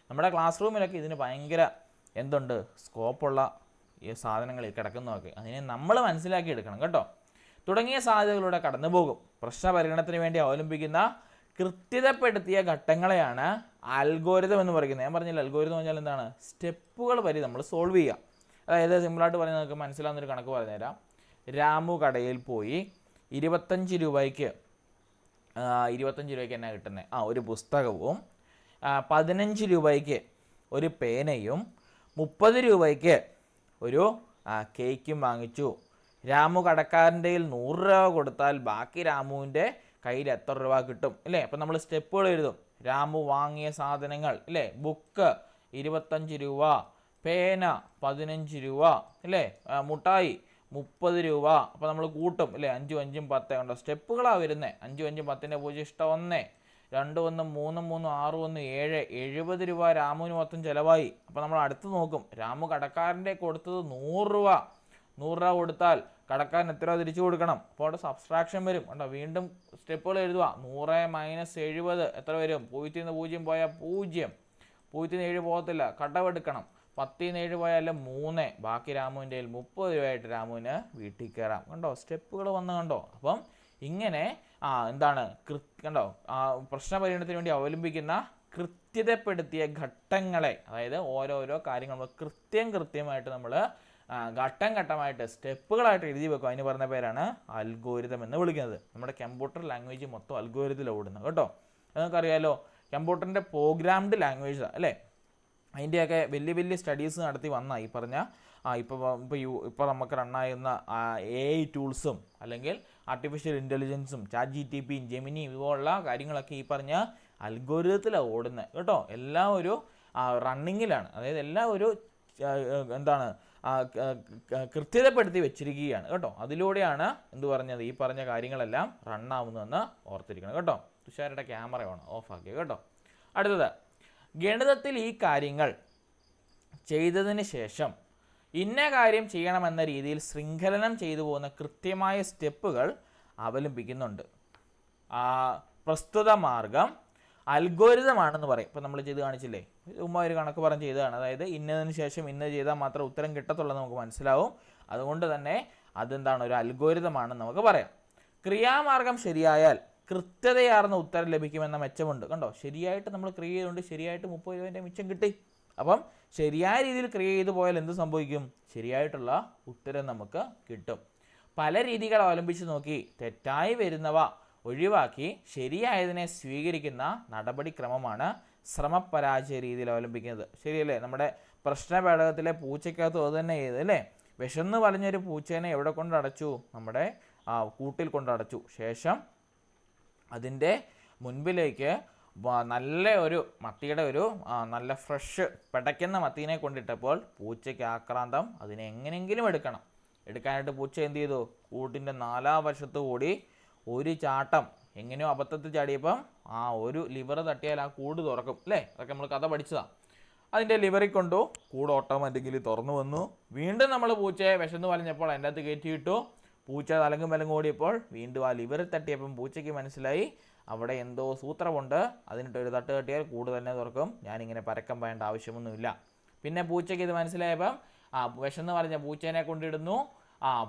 നമ്മുടെ ക്ലാസ് റൂമിലൊക്കെ ഇതിന് ഭയങ്കര എന്തുണ്ട്, സ്കോപ്പുള്ള ഈ സാധനങ്ങൾ കിടക്കുന്നതൊക്കെ അതിനെ നമ്മൾ മനസ്സിലാക്കി എടുക്കണം കേട്ടോ. തുടങ്ങിയ സാധ്യതകളിലൂടെ കടന്നു പോകും. പ്രശ്ന പരിഗണനത്തിന് വേണ്ടി അവലംബിക്കുന്ന കൃത്യതപ്പെടുത്തിയ ഘട്ടങ്ങളെയാണ് അൽഗോരിതം എന്ന് പറയുന്നത്. ഞാൻ പറഞ്ഞില്ല, അൽഗോരിതം പറഞ്ഞാൽ എന്താണ്? സ്റ്റെപ്പുകൾ വഴി നമ്മൾ സോൾവ് ചെയ്യുക. അതായത് സിമ്പിളായിട്ട് പറഞ്ഞാൽ നമുക്ക് മനസ്സിലാവുന്നൊരു കണക്ക് പറഞ്ഞുതരാം. രാമു കടയിൽ പോയി 25 രൂപയ്ക്ക് എന്നാ കിട്ടുന്നത്? ഒരു പുസ്തകവും 15 രൂപയ്ക്ക് ഒരു പേനയും 30 രൂപയ്ക്ക് ഒരു കേക്കും വാങ്ങിച്ചു. രാമു കടക്കാരൻ്റെ 100 രൂപ കൊടുത്താൽ ബാക്കി രാമുവിൻ്റെ കയ്യിൽ എത്ര രൂപ കിട്ടും അല്ലേ. അപ്പം നമ്മൾ സ്റ്റെപ്പുകൾ എഴുതും. രാമു വാങ്ങിയ സാധനങ്ങൾ അല്ലേ, ബുക്ക് 25 രൂപ, പേന 15 രൂപ അല്ലേ, മുട്ടായി 30 രൂപ. അപ്പോൾ നമ്മൾ കൂട്ടും അല്ലേ, 5 5 10 കണ്ടോ, സ്റ്റെപ്പുകളാണ് വരുന്നത്. 5 5 10 0 ഇഷ്ടം 1, 2 1 3 3 6 1 7 70 രൂപ രാമുവിന് മൊത്തം ചിലവായി. അപ്പോൾ നമ്മൾ അടുത്ത് നോക്കും, രാമു കടക്കാരൻ്റെ കൊടുത്തത് 100 രൂപ. 100 രൂപ കൊടുത്താൽ കടക്കാരൻ എത്ര രൂപ തിരിച്ചു കൊടുക്കണം? അപ്പോൾ അവിടെ സബ്സ്ട്രാക്ഷൻ വരും. കണ്ടോ, വീണ്ടും സ്റ്റെപ്പുകൾ എഴുതുക. 100 - 70 എത്ര വരും? 0 നിന്ന് 0 പോയാൽ 0, 0 നിന്ന് 7 പോകത്തില്ല, കടമെടുക്കണം. 10 നിന്ന് 7 പോയാൽ 3, ബാക്കി രാമുവിൻ്റെ 30 രൂപയായിട്ട് രാമുവിന് വീട്ടിൽ കയറാം. കണ്ടോ, സ്റ്റെപ്പുകൾ വന്ന് കണ്ടോ. അപ്പം ഇങ്ങനെ എന്താണ് കണ്ടോ, പ്രശ്ന പരിഗണനത്തിന് വേണ്ടി അവലംബിക്കുന്ന കൃത്യതപ്പെടുത്തിയ ഘട്ടങ്ങളെ, അതായത് ഓരോരോ കാര്യങ്ങൾ കൃത്യമായിട്ട് നമ്മൾ ഘട്ടം ഘട്ടമായിട്ട് സ്റ്റെപ്പുകളായിട്ട് എഴുതി വെക്കും. അതിന് പറഞ്ഞ പേരാണ് അൽഗോരിതം എന്ന് വിളിക്കുന്നത്. നമ്മുടെ കമ്പ്യൂട്ടർ ലാംഗ്വേജ് മൊത്തം അൽഗോരിതത്തിലാണ് ഓടുന്നത് കേട്ടോ. നിങ്ങൾക്കറിയാലോ, കമ്പ്യൂട്ടറിൻ്റെ പ്രോഗ്രാംഡ് ലാംഗ്വേജ് അല്ലേ. അതിൻ്റെയൊക്കെ വലിയ സ്റ്റഡീസ് നടത്തി വന്ന ഈ പറഞ്ഞ ഇപ്പോൾ നമുക്ക് റണ്ണായിരുന്ന AI ടൂൾസും അല്ലെങ്കിൽ ആർട്ടിഫിഷ്യൽ ഇൻ്റലിജൻസും ChatGPTയും ജെമിനിയും ഇതുപോലുള്ള കാര്യങ്ങളൊക്കെ ഈ പറഞ്ഞ അൽഗോരിതത്തിലാണ് ഓടുന്നത് കേട്ടോ. എല്ലാം ഒരു റണ്ണിങ്ങിലാണ്, അതായത് എല്ലാം ഒരു എന്താണ് കൃത്യതപ്പെടുത്തി വെച്ചിരിക്കുകയാണ് കേട്ടോ. അതിലൂടെയാണ് എന്ത് പറഞ്ഞത്, ഈ പറഞ്ഞ കാര്യങ്ങളെല്ലാം റണ്ണാവുന്നതെന്ന് ഓർത്തിരിക്കണം കേട്ടോ. തുഷാരുടെ ക്യാമറ വേണം ഓഫാക്കിയത് കേട്ടോ. അടുത്തത്, ഗണിതത്തിൽ ഈ കാര്യങ്ങൾ ചെയ്തതിന് ശേഷം ഇന്ന കാര്യം ചെയ്യണമെന്ന രീതിയിൽ ശൃംഖലനം ചെയ്തു പോകുന്ന കൃത്യമായ സ്റ്റെപ്പുകൾ അവലംബിക്കുന്നുണ്ട്. പ്രസ്തുത മാർഗം അൽഗോരിതമാണെന്ന് പറയും. ഇപ്പോൾ നമ്മൾ ചെയ്ത് കാണിച്ചില്ലേ, ഒരു കണക്ക് പറഞ്ഞ് ചെയ്തതാണ്. അതായത് ഇന്നതിന് ശേഷം ഇന്നത് ചെയ്താൽ മാത്രമേ ഉത്തരം കിട്ടത്തുള്ളൂ നമുക്ക് മനസ്സിലാവും. അതുകൊണ്ട് തന്നെ അതെന്താണ്, ഒരു അൽഗോരിതമാണെന്ന് നമുക്ക് പറയാം. ക്രിയാമാർഗം ശരിയായാൽ കൃത്യതയാർന്ന ഉത്തരം ലഭിക്കുമെന്ന മെച്ചമുണ്ട്. കണ്ടോ, ശരിയായിട്ട് നമ്മൾ ക്രിയ ചെയ്തുകൊണ്ട് ശരിയായിട്ട് 30 രൂപേൻ്റെ മിച്ചം കിട്ടി. അപ്പം ശരിയായ രീതിയിൽ ക്രിയ ചെയ്തു പോയാൽ എന്ത് സംഭവിക്കും, ശരിയായിട്ടുള്ള ഉത്തരം നമുക്ക് കിട്ടും. പല രീതികൾ അവലംബിച്ച് നോക്കി തെറ്റായി വരുന്നവ ഒഴിവാക്കി ശരിയായതിനെ സ്വീകരിക്കുന്ന നടപടിക്രമമാണ് ശ്രമപരാജയ രീതിയിൽ അവലംബിക്കുന്നത്. ശരിയല്ലേ? നമ്മുടെ പ്രശ്നപേടകത്തിലെ പൂച്ചയ്ക്കകത്ത് അത് തന്നെ ചെയ്ത് അല്ലേ. വിശന്ന് വലഞ്ഞൊരു പൂച്ചേനെ എവിടെ കൊണ്ടടച്ചു, നമ്മുടെ കൂട്ടിൽ കൊണ്ടടച്ചു. ശേഷം അതിൻ്റെ മുൻപിലേക്ക് നല്ല ഒരു മത്തിയുടെ ഒരു നല്ല ഫ്രഷ് പിടയ്ക്കുന്ന മത്തീനെ കൊണ്ടിട്ടപ്പോൾ പൂച്ചയ്ക്ക് ആക്രാന്തം അതിനെ എങ്ങനെയെങ്കിലും എടുക്കാനായിട്ട് പൂച്ച എന്ത് ചെയ്തു, കൂട്ടിൻ്റെ 4 വശത്തു കൂടി ഒരു ചാട്ടം എങ്ങനെയോ അബദ്ധത്തിൽ ചാടിയപ്പം ഒരു ലിവർ തട്ടിയാൽ ആ കൂട് തുറക്കും അല്ലേ. അതൊക്കെ നമ്മൾ കഥ പഠിച്ചതാണ്. അതിൻ്റെ ലിവറിൽ കൊണ്ടു കൂട് ഓട്ടോമാറ്റിക്കലി തുറന്നു വന്നു. വീണ്ടും നമ്മൾ പൂച്ചയെ വിശന്ന് വലഞ്ഞപ്പോൾ അതിൻ്റെ അകത്ത് കയറ്റിയിട്ടു. പൂച്ച തലങ്കും വിലങ്ങും ഓടിയപ്പോൾ വീണ്ടും ആ ലിവറിൽ തട്ടിയപ്പം പൂച്ചയ്ക്ക് മനസ്സിലായി അവിടെ എന്തോ സൂത്രമുണ്ട്, അതിനിട്ടൊരു തട്ട് തട്ടിയാൽ കൂട് തന്നെ തുറക്കും, ഞാനിങ്ങനെ പരക്കം വേണ്ട ആവശ്യമൊന്നുമില്ല. പിന്നെ പൂച്ചയ്ക്ക് ഇത് മനസ്സിലായപ്പം വിശന്ന് പറഞ്ഞ പൂച്ചേനെ കൊണ്ടിടുന്നു.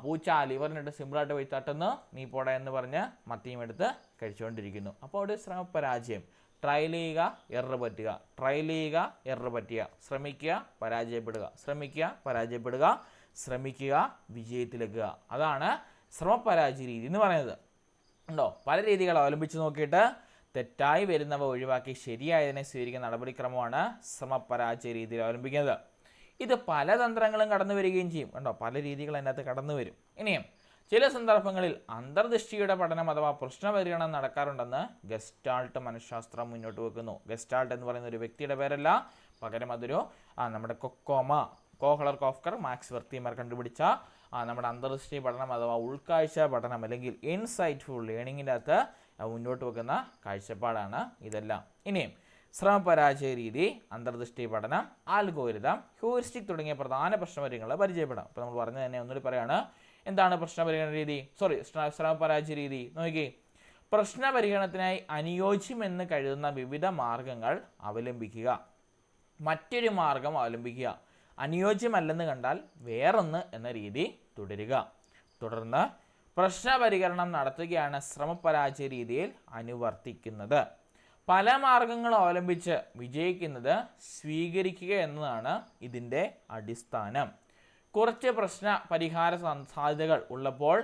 പൂച്ച ലിവറിനിട്ട് സിമ്പിളായിട്ട് പോയി തട്ടുന്നു. നീ പോടാ എന്ന് പറഞ്ഞ് മത്തിയും എടുത്ത് കഴിച്ചുകൊണ്ടിരിക്കുന്നു. അപ്പോൾ അവിടെ ശ്രമപരാജയം. ട്രയൽ ചെയ്യുക, എറർ പറ്റുക, ട്രയൽ ചെയ്യുക, എറർ പറ്റുക, ശ്രമിക്കുക, പരാജയപ്പെടുക, ശ്രമിക്കുക, പരാജയപ്പെടുക, ശ്രമിക്കുക, വിജയത്തിലെത്തുക. അതാണ് ശ്രമപരാജയ രീതി എന്ന് പറയുന്നത്. ഉണ്ടോ? പല രീതികൾ അവലംബിച്ച് നോക്കിയിട്ട് തെറ്റായി വരുന്നവ ഒഴിവാക്കി ശരിയായതിനെ സ്വീകരിക്കുന്ന നടപടിക്രമമാണ് ശ്രമപരാജയ രീതിയിൽ അവലംബിക്കുന്നത്. ഇത് പല തന്ത്രങ്ങളും കടന്നു വരികയും ചെയ്യും. കണ്ടോ, പല രീതികൾ അതിനകത്ത് കടന്നു വരും. ഇനിയും ചില സന്ദർഭങ്ങളിൽ അന്തർദൃഷ്ടിയുടെ പഠനം അഥവാ പ്രശ്നപരിഗണന നടക്കാറുണ്ടെന്ന് ഗസ്റ്റാൾട്ട് മനഃശാസ്ത്രം മുന്നോട്ട് വെക്കുന്നു. ഗസ്റ്റാൾട്ട് എന്ന് പറയുന്ന ഒരു വ്യക്തിയുടെ പേരല്ല, പകരം അതൊരു നമ്മുടെ കോഹ്ലർ കോഫ്കർ മാക്സ് വെർത്തിമർ കണ്ടുപിടിച്ച നമ്മുടെ അന്തർദൃഷ്ടി പഠനം അഥവാ ഉൾക്കാഴ്ച പഠനം അല്ലെങ്കിൽ ഇൻസൈറ്റ്ഫുൾ ലേണിങ്ങിൻ്റെ അകത്ത് മുന്നോട്ട് വെക്കുന്ന കാഴ്ചപ്പാടാണ് ഇതെല്ലാം. ഇനിയും ശ്രമപരാജയ രീതി, അന്തർദൃഷ്ടി പഠനം, ആൽഗോരിതം, ഹ്യൂറിസ്റ്റിക് തുടങ്ങിയ പ്രധാന പ്രശ്നപരിഗണനകൾ പരിചയപ്പെടാം. ഇപ്പോൾ നമ്മൾ പറഞ്ഞത് തന്നെ ഒന്നുകൂടി പറയാണ്. എന്താണ് പ്രശ്നപരിഗണന രീതി, ശ്രമപരാജയ രീതി? നോക്കി, പ്രശ്നപരിഗണനത്തിനായി അനുയോജ്യമെന്ന് കരുതുന്ന വിവിധ മാർഗങ്ങൾ അവലംബിക്കുക, മറ്റൊരു മാർഗം അവലംബിക്കുക, അനുയോജ്യമല്ലെന്ന് കണ്ടാൽ വേറൊന്ന് എന്ന രീതി തുടരുക. തുടർന്ന് പ്രശ്നപരിഹരണം നടത്തുകയാണ് ശ്രമപരാജയ രീതിയിൽ അനുവർത്തിക്കുന്നത്. പല മാർഗങ്ങളും അവലംബിച്ച് വിജയിക്കുന്നത് സ്വീകരിക്കുക എന്നതാണ് ഇതിൻ്റെ അടിസ്ഥാനം. കുറച്ച് പ്രശ്ന പരിഹാര സാധ്യതകൾ ഉള്ളപ്പോൾ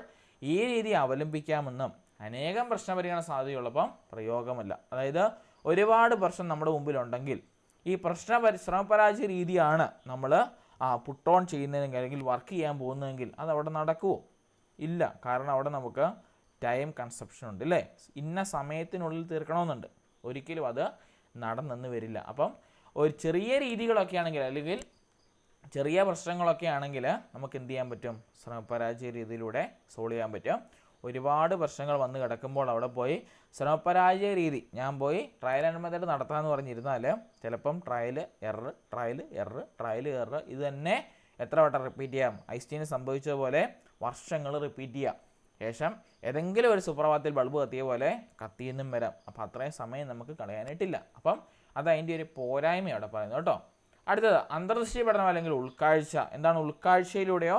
ഈ രീതി അവലംബിക്കാമെന്നും അനേകം പ്രശ്നപരിഹാര സാധ്യതയുള്ളപ്പം പ്രയോഗമല്ല. അതായത് ഒരുപാട് പ്രശ്നം നമ്മുടെ മുമ്പിലുണ്ടെങ്കിൽ ഈ ശ്രമപരാജയ രീതിയാണ് നമ്മൾ പുട്ട് ഓൺ ചെയ്യുന്നതെങ്കിൽ അല്ലെങ്കിൽ വർക്ക് ചെയ്യാൻ പോകുന്നതെങ്കിൽ അതവിടെ നടക്കുമോ? ഇല്ല. കാരണം അവിടെ നമുക്ക് ടൈം കൺസപ്ഷൻ ഉണ്ട് അല്ലേ. ഇന്ന സമയത്തിനുള്ളിൽ തീർക്കണമെന്നുണ്ട്. ഒരിക്കലും അത് നടന്നെന്ന് വരില്ല. അപ്പം ഒരു ചെറിയ രീതികളൊക്കെ ആണെങ്കിൽ അല്ലെങ്കിൽ ചെറിയ പ്രശ്നങ്ങളൊക്കെ ആണെങ്കിൽ നമുക്ക് എന്ത് ചെയ്യാൻ പറ്റും, ശ്രമപരാജയ രീതിയിലൂടെ സോൾവ് ചെയ്യാൻ പറ്റും. ഒരുപാട് പ്രശ്നങ്ങൾ വന്ന് കിടക്കുമ്പോൾ അവിടെ പോയി ശ്രമപരാജയ രീതി ഞാൻ പോയി ട്രയൽ ആൻഡ് മെത്തേഡ് നടത്താമെന്ന് പറഞ്ഞിരുന്നാൽ ചിലപ്പം trial error, trial error, trial error ഇത് തന്നെ എത്ര വട്ടം റിപ്പീറ്റ് ചെയ്യാം. ഐൻസ്റ്റീന് സംഭവിച്ചതുപോലെ വർഷങ്ങൾ റിപ്പീറ്റ് ചെയ്യാം. ശേഷം ഏതെങ്കിലും ഒരു സുപ്രഭാതത്തിൽ ബൾബ് കത്തിയ പോലെ കത്തിയെന്നും വരാം. അപ്പോൾ അത്രയും സമയം നമുക്ക് കളയാനായിട്ടില്ല. അപ്പം അത് അതിൻ്റെ ഒരു പോരായ്മ അവിടെ പറയുന്നത് കേട്ടോ. അടുത്തത് അന്തർദൃഷ്ടി പഠനം അല്ലെങ്കിൽ ഉൾക്കാഴ്ച. എന്താണ് ഉൾക്കാഴ്ചയിലൂടെയോ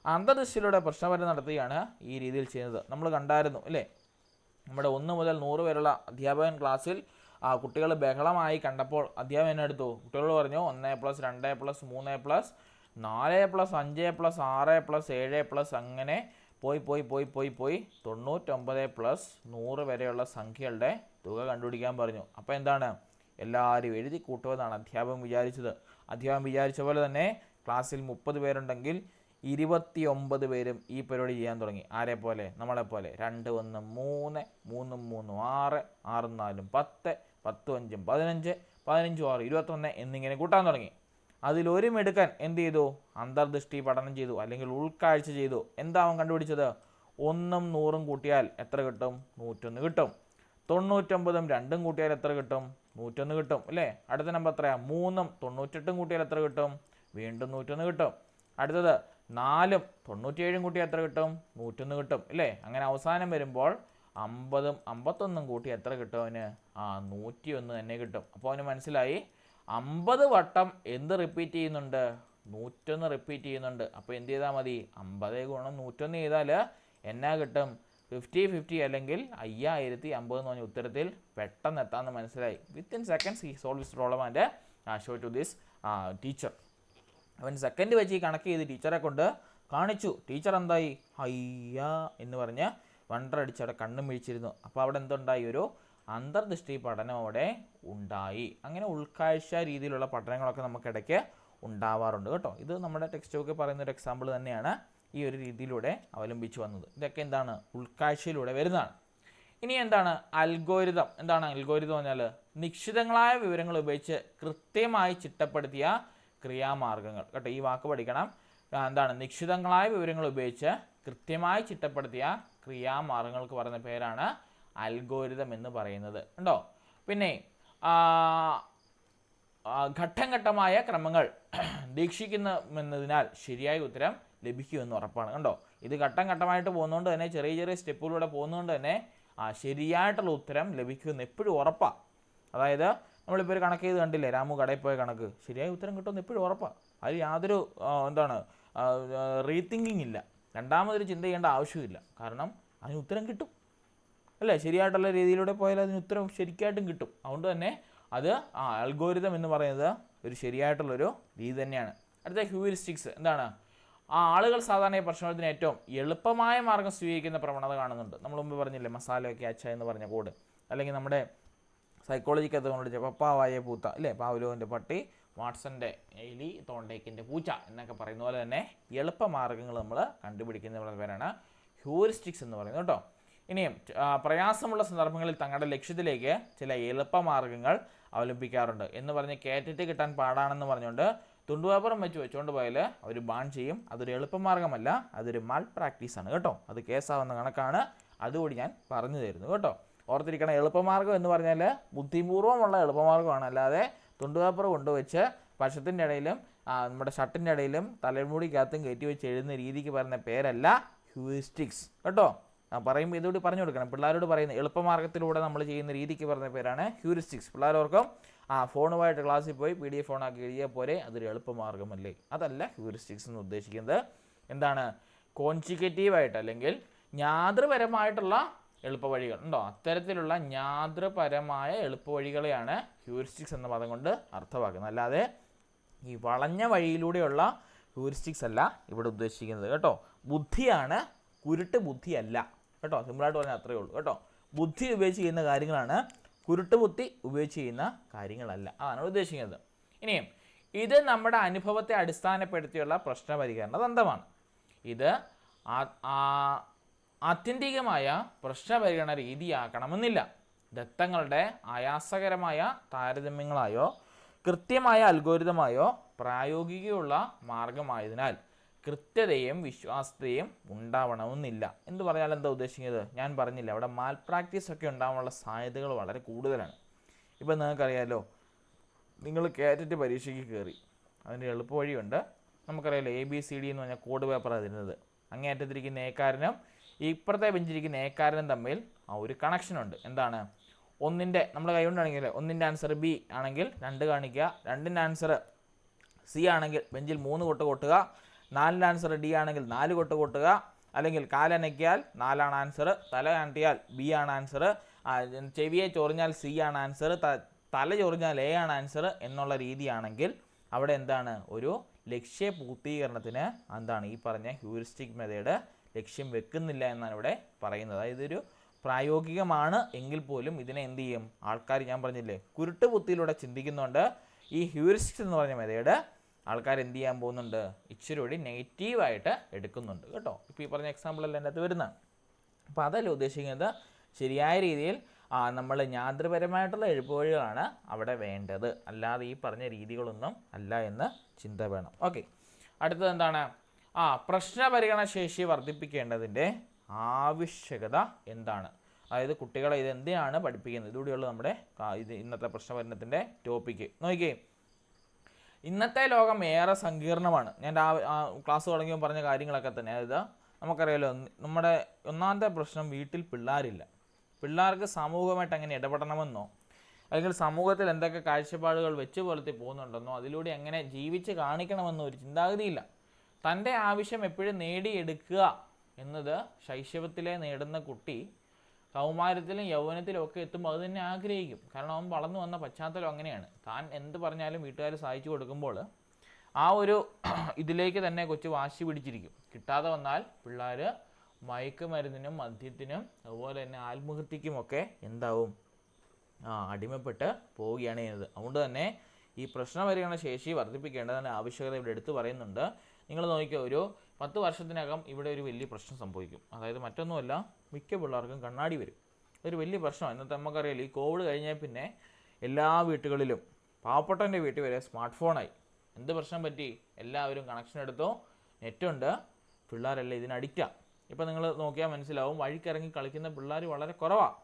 അന്തർദൃഷ്ടിയിലൂടെ പ്രശ്നപരിഹാരം നടത്തുകയാണ് ഈ രീതിയിൽ ചെയ്യുന്നത്. നമ്മൾ കണ്ടായിരുന്നു അല്ലേ, നമ്മുടെ 1 മുതൽ 100 വരെയുള്ള അധ്യാപകൻ ക്ലാസ്സിൽ കുട്ടികൾ ബഹളമായി കണ്ടപ്പോൾ അധ്യാപകൻ എന്നെടുത്തു കുട്ടികളോട് പറഞ്ഞു 1+, 2+, 3+, 4+, 5+, 6+, 7+, അങ്ങനെ പോയി 99+100 വരെയുള്ള സംഖ്യകളുടെ തുക കണ്ടുപിടിക്കാൻ പറഞ്ഞു. അപ്പോൾ എന്താണ്, എല്ലാവരും എഴുതി കൂട്ടുമെന്നാണ് അധ്യാപകൻ വിചാരിച്ചത്. അധ്യാപകൻ വിചാരിച്ച പോലെ തന്നെ ക്ലാസ്സിൽ 30 പേരുണ്ടെങ്കിൽ 29 പേരും ഈ പരിപാടി ചെയ്യാൻ തുടങ്ങി. ആരെ പോലെ? നമ്മളെപ്പോലെ. 2 1 3, 3 3 6, 6 4 10, 10 5 15, 15 6 21 എന്നിങ്ങനെ കൂട്ടാൻ തുടങ്ങി. അതിലൊരു മിടുക്കൻ എന്ത് ചെയ്തു? അന്തർദൃഷ്ടി പഠനം ചെയ്തു, അല്ലെങ്കിൽ ഉൾക്കാഴ്ച ചെയ്തു. എന്താ അവൻ കണ്ടുപിടിച്ചത്? 1ഉം 100ഉം കൂട്ടിയാൽ എത്ര കിട്ടും? 101 കിട്ടും. 99ഉം 2ഉം കൂട്ടിയാൽ എത്ര കിട്ടും? 101 കിട്ടും അല്ലേ? അടുത്ത നമ്പർ എത്രയാ? 3ഉം 98ഉം കൂട്ടിയാൽ എത്ര കിട്ടും? വീണ്ടും 101 കിട്ടും. അടുത്തത് 4ഉം 97ഉം കൂട്ടിയാൽ എത്ര കിട്ടും? 101 കിട്ടും അല്ലേ? അങ്ങനെ അവസാനം വരുമ്പോൾ 50ഉം 51ഉം കൂട്ടി എത്ര കിട്ടും അവന്? 101 തന്നെ കിട്ടും. അപ്പോൾ അവന് മനസ്സിലായി 50 വട്ടം എന്ത് റിപ്പീറ്റ് ചെയ്യുന്നുണ്ട്? 101 റിപ്പീറ്റ് ചെയ്യുന്നുണ്ട്. അപ്പോൾ എന്ത് ചെയ്താൽ മതി? 50 ഗുണം 101 ചെയ്താൽ എന്നാ കിട്ടും? 50-50 അല്ലെങ്കിൽ 5050 എന്ന് പറഞ്ഞ ഉത്തരത്തിൽ പെട്ടെന്ന് എത്താമെന്ന് മനസ്സിലായി. Within seconds he solve this problem and show to this teacher. അവൻ സെക്കൻഡ് വെച്ച് ഈ കണക്ക് ചെയ്ത് ടീച്ചറെ കൊണ്ട് കാണിച്ചു. ടീച്ചർ എന്തായി? അയ്യാ എന്ന് പറഞ്ഞ് വണ്ടറടിച്ച് അവിടെ കണ്ണും മിഴിച്ചിരുന്നു. അപ്പോൾ അവിടെ എന്തുണ്ടായി? ഒരു അന്തർദൃഷ്ടി പഠനം അവിടെ ഉണ്ടായി. അങ്ങനെ ഉൾക്കാഴ്ച രീതിയിലുള്ള പഠനങ്ങളൊക്കെ നമുക്കിടയ്ക്ക് ഉണ്ടാവാറുണ്ട് കേട്ടോ. ഇത് നമ്മുടെ ടെക്സ്റ്റ് ബുക്കിൽ പറയുന്ന ഒരു എക്സാമ്പിൾ തന്നെയാണ് ഈ ഒരു രീതിയിലൂടെ അവലംബിച്ച് വന്നത്. ഇതൊക്കെ എന്താണ്? ഉൾക്കാഴ്ചയിലൂടെ വരുന്നതാണ്. ഇനി എന്താണ് അൽഗോരിതം? എന്താണ് അൽഗോരിതം പറഞ്ഞാൽ? നിശ്ചിതങ്ങളായ വിവരങ്ങൾ ഉപയോഗിച്ച് കൃത്യമായി ചിട്ടപ്പെടുത്തിയ ക്രിയാമാർഗങ്ങൾ കേട്ടോ. ഈ വാക്ക് പഠിക്കണം. എന്താണ്? നിശ്ചിതങ്ങളായ വിവരങ്ങൾ ഉപയോഗിച്ച് കൃത്യമായി ചിട്ടപ്പെടുത്തിയ ക്രിയാമാർഗങ്ങൾക്ക് പറയുന്ന പേരാണ് അൽഗോരിതം എന്ന് പറയുന്നത് ഉണ്ടോ. പിന്നെ ഘട്ടം ഘട്ടമായ ക്രമങ്ങൾ ദീക്ഷിക്കുന്നതിനാൽ ശരിയായ ഉത്തരം ലഭിക്കുമെന്ന് ഉറപ്പാണ് കണ്ടോ. ഇത് ഘട്ടം ഘട്ടമായിട്ട് പോകുന്നതുകൊണ്ട് തന്നെ, ചെറിയ ചെറിയ സ്റ്റെപ്പുകളിലൂടെ പോകുന്നതുകൊണ്ട് തന്നെ ശരിയായിട്ടുള്ള ഉത്തരം ലഭിക്കുമെന്ന് എപ്പോഴും ഉറപ്പാണ്. അതായത് നമ്മളിപ്പോൾ ഒരു കണക്ക് ചെയ്ത് കണ്ടില്ലേ, രാമു കടയിൽ പോയ കണക്ക്, ശരിയായ ഉത്തരം കിട്ടുമെന്ന് എപ്പോഴും ഉറപ്പാണ്. അതിൽ യാതൊരു റീതിങ്കിങ് ഇല്ല, രണ്ടാമതൊരു ചിന്ത ചെയ്യേണ്ട ആവശ്യമില്ല. കാരണം അതിന് ഉത്തരം കിട്ടും അല്ലേ? ശരിയായിട്ടുള്ള രീതിയിലൂടെ പോയാൽ അതിന് ഉത്തരം ശരിക്കായിട്ടും കിട്ടും. അതുകൊണ്ട് തന്നെ അത് അൽഗോരിതം എന്ന് പറയുന്നത് ഒരു ശരിയായിട്ടുള്ളൊരു രീതി തന്നെയാണ്. അടുത്ത ഹ്യൂറിസ്റ്റിക്സ്. എന്താണ്? ആളുകൾ സാധാരണ പ്രശ്നത്തിന് ഏറ്റവും എളുപ്പമായ മാർഗം സ്വീകരിക്കുന്ന പ്രവണത കാണുന്നുണ്ട്. നമ്മൾ മുമ്പ് പറഞ്ഞില്ലേ മസാലയൊക്കെ അച്ച എന്ന് പറഞ്ഞ കോഡ്, അല്ലെങ്കിൽ നമ്മുടെ സൈക്കോളജിക്കകത്ത് കൊണ്ടുവച്ച പപ്പാവായ പൂത്ത അല്ലേ, പാവ്ലോവിൻ്റെ പട്ടി, വാട്സൻ്റെ എലി, തോണ്ടേക്കിൻ്റെ പൂച്ച എന്നൊക്കെ പറയുന്ന പോലെ തന്നെ എളുപ്പമാർഗ്ഗങ്ങൾ നമ്മൾ കണ്ടുപിടിക്കുന്ന പേരാണ് ഹ്യൂറിസ്റ്റിക്സ് എന്ന് പറയുന്നത് കേട്ടോ. ഇനിയും പ്രയാസമുള്ള സന്ദർഭങ്ങളിൽ തങ്ങളുടെ ലക്ഷ്യത്തിലേക്ക് ചില എളുപ്പമാർഗ്ഗങ്ങൾ അവലംബിക്കാറുണ്ട് എന്ന് പറഞ്ഞ് കേറ്റിട്ട് കിട്ടാൻ പാടാണെന്ന് പറഞ്ഞുകൊണ്ട് തുണ്ടുപേപ്പറും വെച്ചുകൊണ്ട് പോയാൽ അവർ ബാൻ ചെയ്യും. അതൊരു എളുപ്പമാർഗ്ഗമല്ല, അതൊരു മാൽ പ്രാക്ടീസാണ് കേട്ടോ. അത് കേസാവുന്ന കണക്കാണ്. അതുകൂടി ഞാൻ പറഞ്ഞു തരുന്നു കേട്ടോ. ഓർത്തിരിക്കണം, എളുപ്പമാർഗ്ഗം എന്ന് പറഞ്ഞാൽ ബുദ്ധിപൂർവ്വമുള്ള എളുപ്പമാർഗ്ഗമാണ്. അല്ലാതെ തുണ്ടുപേപ്പർ കൊണ്ടുവച്ച് പക്ഷത്തിൻ്റെ ഇടയിലും നമ്മുടെ ഷർട്ടിൻ്റെ ഇടയിലും തലമുടിക്കകത്തും കയറ്റി വെച്ച് എഴുതുന്ന രീതിക്ക് പറയുന്ന പേരല്ല ഹ്യൂറിസ്റ്റിക്സ് കേട്ടോ. പറയുമ്പോൾ ഇതുകൂടി പറഞ്ഞു കൊടുക്കണം. പിള്ളേരോട് പറയുന്ന എളുപ്പമാർഗ്ഗത്തിലൂടെ നമ്മൾ ചെയ്യുന്ന രീതിക്ക് പറയുന്ന പേരാണ് ഹ്യൂറിസ്റ്റിക്സ്. പിള്ളേരോർക്കും ഫോണുമായിട്ട് ക്ലാസ്സിൽ പോയി PDF ഫോണാക്കി എഴുതിയാൽ പോരെ, അതൊരു എളുപ്പമാർഗ്ഗമല്ലേ. അതല്ല ഹ്യൂറിസ്റ്റിക്സ് എന്ന് ഉദ്ദേശിക്കുന്നത്. എന്താണ്? കോൺസിക്യൂട്ടീവായിട്ട് അല്ലെങ്കിൽ ജ്ഞാതൃപരമായിട്ടുള്ള എളുപ്പവഴികൾ ഉണ്ടോ, അത്തരത്തിലുള്ള ജ്ഞാതൃപരമായ എളുപ്പവഴികളെയാണ് ഹ്യൂറിസ്റ്റിക്സ് എന്ന പദം കൊണ്ട് അർത്ഥമാക്കുന്നത്. അല്ലാതെ ഈ വളഞ്ഞ വഴിയിലൂടെയുള്ള ഹ്യൂറിസ്റ്റിക്സ് അല്ല ഇവിടെ ഉദ്ദേശിക്കുന്നത് കേട്ടോ. ബുദ്ധിയാണ്, കുരുട്ട് ബുദ്ധിയല്ല കേട്ടോ. സിമ്പിളായിട്ട് പറഞ്ഞാൽ അത്രയേ ഉള്ളൂ കേട്ടോ. ബുദ്ധി ഉപയോഗിച്ച് ചെയ്യുന്ന കാര്യങ്ങളാണ്, കുരുട്ട് ബുദ്ധി ഉപയോഗിച്ച് ചെയ്യുന്ന കാര്യങ്ങളല്ല. അതാണ് ഉദ്ദേശിക്കുന്നത്. ഇനിയും ഇത് നമ്മുടെ അനുഭവത്തെ അടിസ്ഥാനപ്പെടുത്തിയുള്ള പ്രശ്നപരിഹരണ തന്ത്രമാണ്. ഇത് ആത്യന്തികമായ പ്രശ്നപരിഹരണ രീതിയാക്കണമെന്നില്ല. ദത്തങ്ങളുടെ ആയാസകരമായ താരതമ്യങ്ങളായോ കൃത്യമായ അൽഗോരിതമായോ പ്രായോഗികമുള്ള മാർഗമായതിനാൽ കൃത്യതയും വിശ്വാസ്യതയും ഉണ്ടാവണമെന്നില്ല. എന്ന് പറഞ്ഞാൽ എന്താ ഉദ്ദേശിക്കുന്നത്? ഞാൻ പറഞ്ഞില്ല, അവിടെ മാൽ പ്രാക്ടീസ് ഒക്കെ ഉണ്ടാകാനുള്ള സാധ്യതകൾ വളരെ കൂടുതലാണ്. ഇപ്പം നിങ്ങൾക്കറിയാമല്ലോ, നിങ്ങൾ കേറ്റിട്ട് പരീക്ഷയ്ക്ക് കയറി, അതിൻ്റെ എളുപ്പവഴിയുണ്ട്. നമുക്കറിയാമല്ലോ, ABCD എന്ന് പറഞ്ഞാൽ കോഡ് പേപ്പറാണ് തരുന്നത്. അങ്ങേയറ്റത്തിരിക്കുന്ന ഏക്കാരനും ഇപ്പുറത്തെ ബെഞ്ചിരിക്കുന്ന ഏക്കാരനും തമ്മിൽ ഒരു കണക്ഷനുണ്ട്. എന്താണ്? ഒന്നിൻ്റെ നമ്മൾ കൈകൊണ്ടാണെങ്കിൽ ഒന്നിൻ്റെ ആൻസർ B ആണെങ്കിൽ 2 കാണിക്കുക, 2ൻ്റെ ആൻസർ C ആണെങ്കിൽ ബെഞ്ചിൽ 3 കൊട്ട് കൊട്ടുക, 4ൻ്റെ ആൻസർ D ആണെങ്കിൽ 4 കൊട്ട് കൊട്ടുക, അല്ലെങ്കിൽ കാലനക്കിയാൽ 4 ആണ് ആൻസർ, തല കാണിയാൽ B ആണ് ആൻസർ, ചെവിയെ ചൊറിഞ്ഞാൽ C ആണ് ആൻസർ, തല ചൊറിഞ്ഞാൽ A ആണ് ആൻസർ എന്നുള്ള രീതിയാണെങ്കിൽ അവിടെ എന്താണ്? ഒരു ലക്ഷ്യ പൂർത്തീകരണത്തിന് എന്താണ് ഈ പറഞ്ഞ ഹ്യൂറിസ്റ്റിക് മെത്തേഡ് ലക്ഷ്യം വെക്കുന്നില്ല എന്നാണ് ഇവിടെ പറയുന്നത്. അതായത് ഇതൊരു പ്രായോഗികമാണ് എങ്കിൽ പോലും ഇതിനെ എന്ത് ചെയ്യും ആൾക്കാർ? ഞാൻ പറഞ്ഞില്ലേ, കുരുട്ട് ബുദ്ധിയിലൂടെ ചിന്തിക്കുന്നുണ്ട്. ഈ ഹ്യൂറിസ്റ്റിക്സ് എന്ന് പറഞ്ഞ മെത്തേഡ് ആൾക്കാർ എന്ത് ചെയ്യാൻ പോകുന്നുണ്ട്, ഇച്ചിരി കൂടി നെഗറ്റീവായിട്ട് എടുക്കുന്നുണ്ട് കേട്ടോ. ഇപ്പോൾ ഈ പറഞ്ഞ എക്സാമ്പിളെല്ലാം എൻ്റെ അകത്ത് വരുന്നത്. അപ്പോൾ അതല്ല ഉദ്ദേശിക്കുന്നത്, ശരിയായ രീതിയിൽ നമ്മൾ ജ്ഞാതൃപരമായിട്ടുള്ള എഴുപ്പുവഴികളാണ് അവിടെ വേണ്ടത്, അല്ലാതെ ഈ പറഞ്ഞ രീതികളൊന്നും അല്ല എന്ന് ചിന്ത വേണം. ഓക്കെ, അടുത്തത് എന്താണ്? പ്രശ്നപരിഗണന ശേഷി വർദ്ധിപ്പിക്കേണ്ടതിൻ്റെ ആവശ്യകത എന്താണ്? അതായത് കുട്ടികളെ ഇത് എന്തിനാണ് പഠിപ്പിക്കുന്നത്, ഇതുകൂടിയുള്ള നമ്മുടെ ഇന്നത്തെ പ്രശ്നപരിഗണനത്തിൻ്റെ ടോപ്പിക്ക്. നോക്കിക്കേ, ഇന്നത്തെ ലോകം ഏറെ സങ്കീർണമാണ്. ഞാൻ ക്ലാസ് തുടങ്ങിയപ്പോൾ പറഞ്ഞ കാര്യങ്ങളൊക്കെ തന്നെ. അതായത് നമുക്കറിയാലോ, നമ്മുടെ ഒന്നാമത്തെ പ്രശ്നം, വീട്ടിൽ പിള്ളേരില്ല. പിള്ളേർക്ക് സമൂഹമായിട്ട് എങ്ങനെ ഇടപെടണമെന്നോ അല്ലെങ്കിൽ സമൂഹത്തിൽ എന്തൊക്കെ കാഴ്ചപ്പാടുകൾ വെച്ച് പുലർത്തി പോകുന്നുണ്ടെന്നോ അതിലൂടെ എങ്ങനെ ജീവിച്ച് കാണിക്കണമെന്നോ ഒരു ചിന്താഗതിയില്ല. തൻ്റെ ആവശ്യം എപ്പോഴും നേടിയെടുക്കുക എന്നത് ശൈശവത്തിലെ നേടുന്ന കുട്ടി കൗമാരത്തിലും യൗവനത്തിലും ഒക്കെ എത്തുമ്പോൾ അത് തന്നെ ആഗ്രഹിക്കും. കാരണം അവൻ വളർന്നു വന്ന പശ്ചാത്തലം അങ്ങനെയാണ്. താൻ എന്ത് പറഞ്ഞാലും വീട്ടുകാർ സഹായിച്ചു കൊടുക്കുമ്പോൾ ആ ഒരു ഇതിലേക്ക് തന്നെ കൊച്ചു വാശി പിടിച്ചിരിക്കും. കിട്ടാതെ വന്നാൽ പിള്ളേർ മയക്കുമരുന്നിനും മദ്യത്തിനും അതുപോലെ തന്നെ ആത്മഹത്യക്കുമൊക്കെ എന്താവും, അടിമപ്പെട്ട് പോവുകയാണ് ചെയ്യുന്നത്. അതുകൊണ്ട് തന്നെ ഈ പ്രശ്നപരിഗണന ശേഷി വർദ്ധിപ്പിക്കേണ്ടതിൻ്റെ ആവശ്യകത ഇവിടെ എടുത്തു പറയുന്നുണ്ട്. നിങ്ങൾ നോക്കിയോ, ഒരു 10 വർഷത്തിനകം ഇവിടെ ഒരു വലിയ പ്രശ്നം സംഭവിക്കും. അതായത് മറ്റൊന്നുമല്ല, മിക്ക പിള്ളേർക്കും കണ്ണാടി വരും. ഒരു വലിയ പ്രശ്നം. ഇന്നത്തെ നമുക്കറിയാലോ, ഈ കോവിഡ് കഴിഞ്ഞാൽ പിന്നെ എല്ലാ വീട്ടുകളിലും, പാവപ്പെട്ടവൻ്റെ വീട്ടിൽ വരെ സ്മാർട്ട് ഫോണായി. എന്ത് പ്രശ്നം പറ്റി? എല്ലാവരും കണക്ഷൻ എടുത്തോ, നെറ്റുണ്ട്, പിള്ളേരെല്ലാം ഇതിന് അഡിക്റ്റാണ്. ഇപ്പോൾ നിങ്ങൾ നോക്കിയാൽ മനസ്സിലാവും, വഴിക്കിറങ്ങി കളിക്കുന്ന പിള്ളേർ വളരെ കുറവാണ്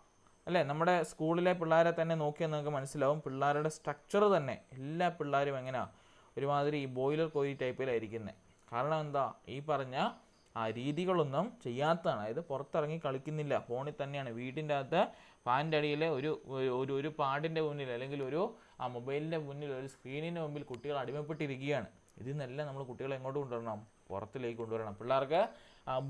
അല്ലേ? നമ്മുടെ സ്കൂളിലെ പിള്ളേരെ തന്നെ നോക്കിയാൽ നിങ്ങൾക്ക് മനസ്സിലാവും, പിള്ളേരുടെ സ്ട്രക്ചർ തന്നെ എല്ലാ പിള്ളേരും എങ്ങനെയാണ്, ഒരുമാതിരി ഈ ബോയിലർ കോഴി ടൈപ്പിലായിരിക്കുന്നത്. കാരണം എന്താ, ഈ പറഞ്ഞ രീതികളൊന്നും ചെയ്യാത്തതാണ്. അതായത് പുറത്തിറങ്ങി കളിക്കുന്നില്ല, ഫോണിൽ തന്നെയാണ്. വീട്ടിൻ്റെ അകത്ത് ഫാനിൻ്റെ അടിയിൽ ഒരു പാടിൻ്റെ മുന്നിൽ അല്ലെങ്കിൽ ഒരു മൊബൈലിൻ്റെ മുന്നിൽ, ഒരു സ്ക്രീനിൻ്റെ മുമ്പിൽ കുട്ടികൾ അടിമപ്പെട്ടിരിക്കുകയാണ്. ഇതിൽ നിന്നെല്ലാം നമ്മൾ കുട്ടികളെ എങ്ങോട്ട് കൊണ്ടുവരണം? പുറത്തിലേക്ക് കൊണ്ടുവരണം. പിള്ളേർക്ക്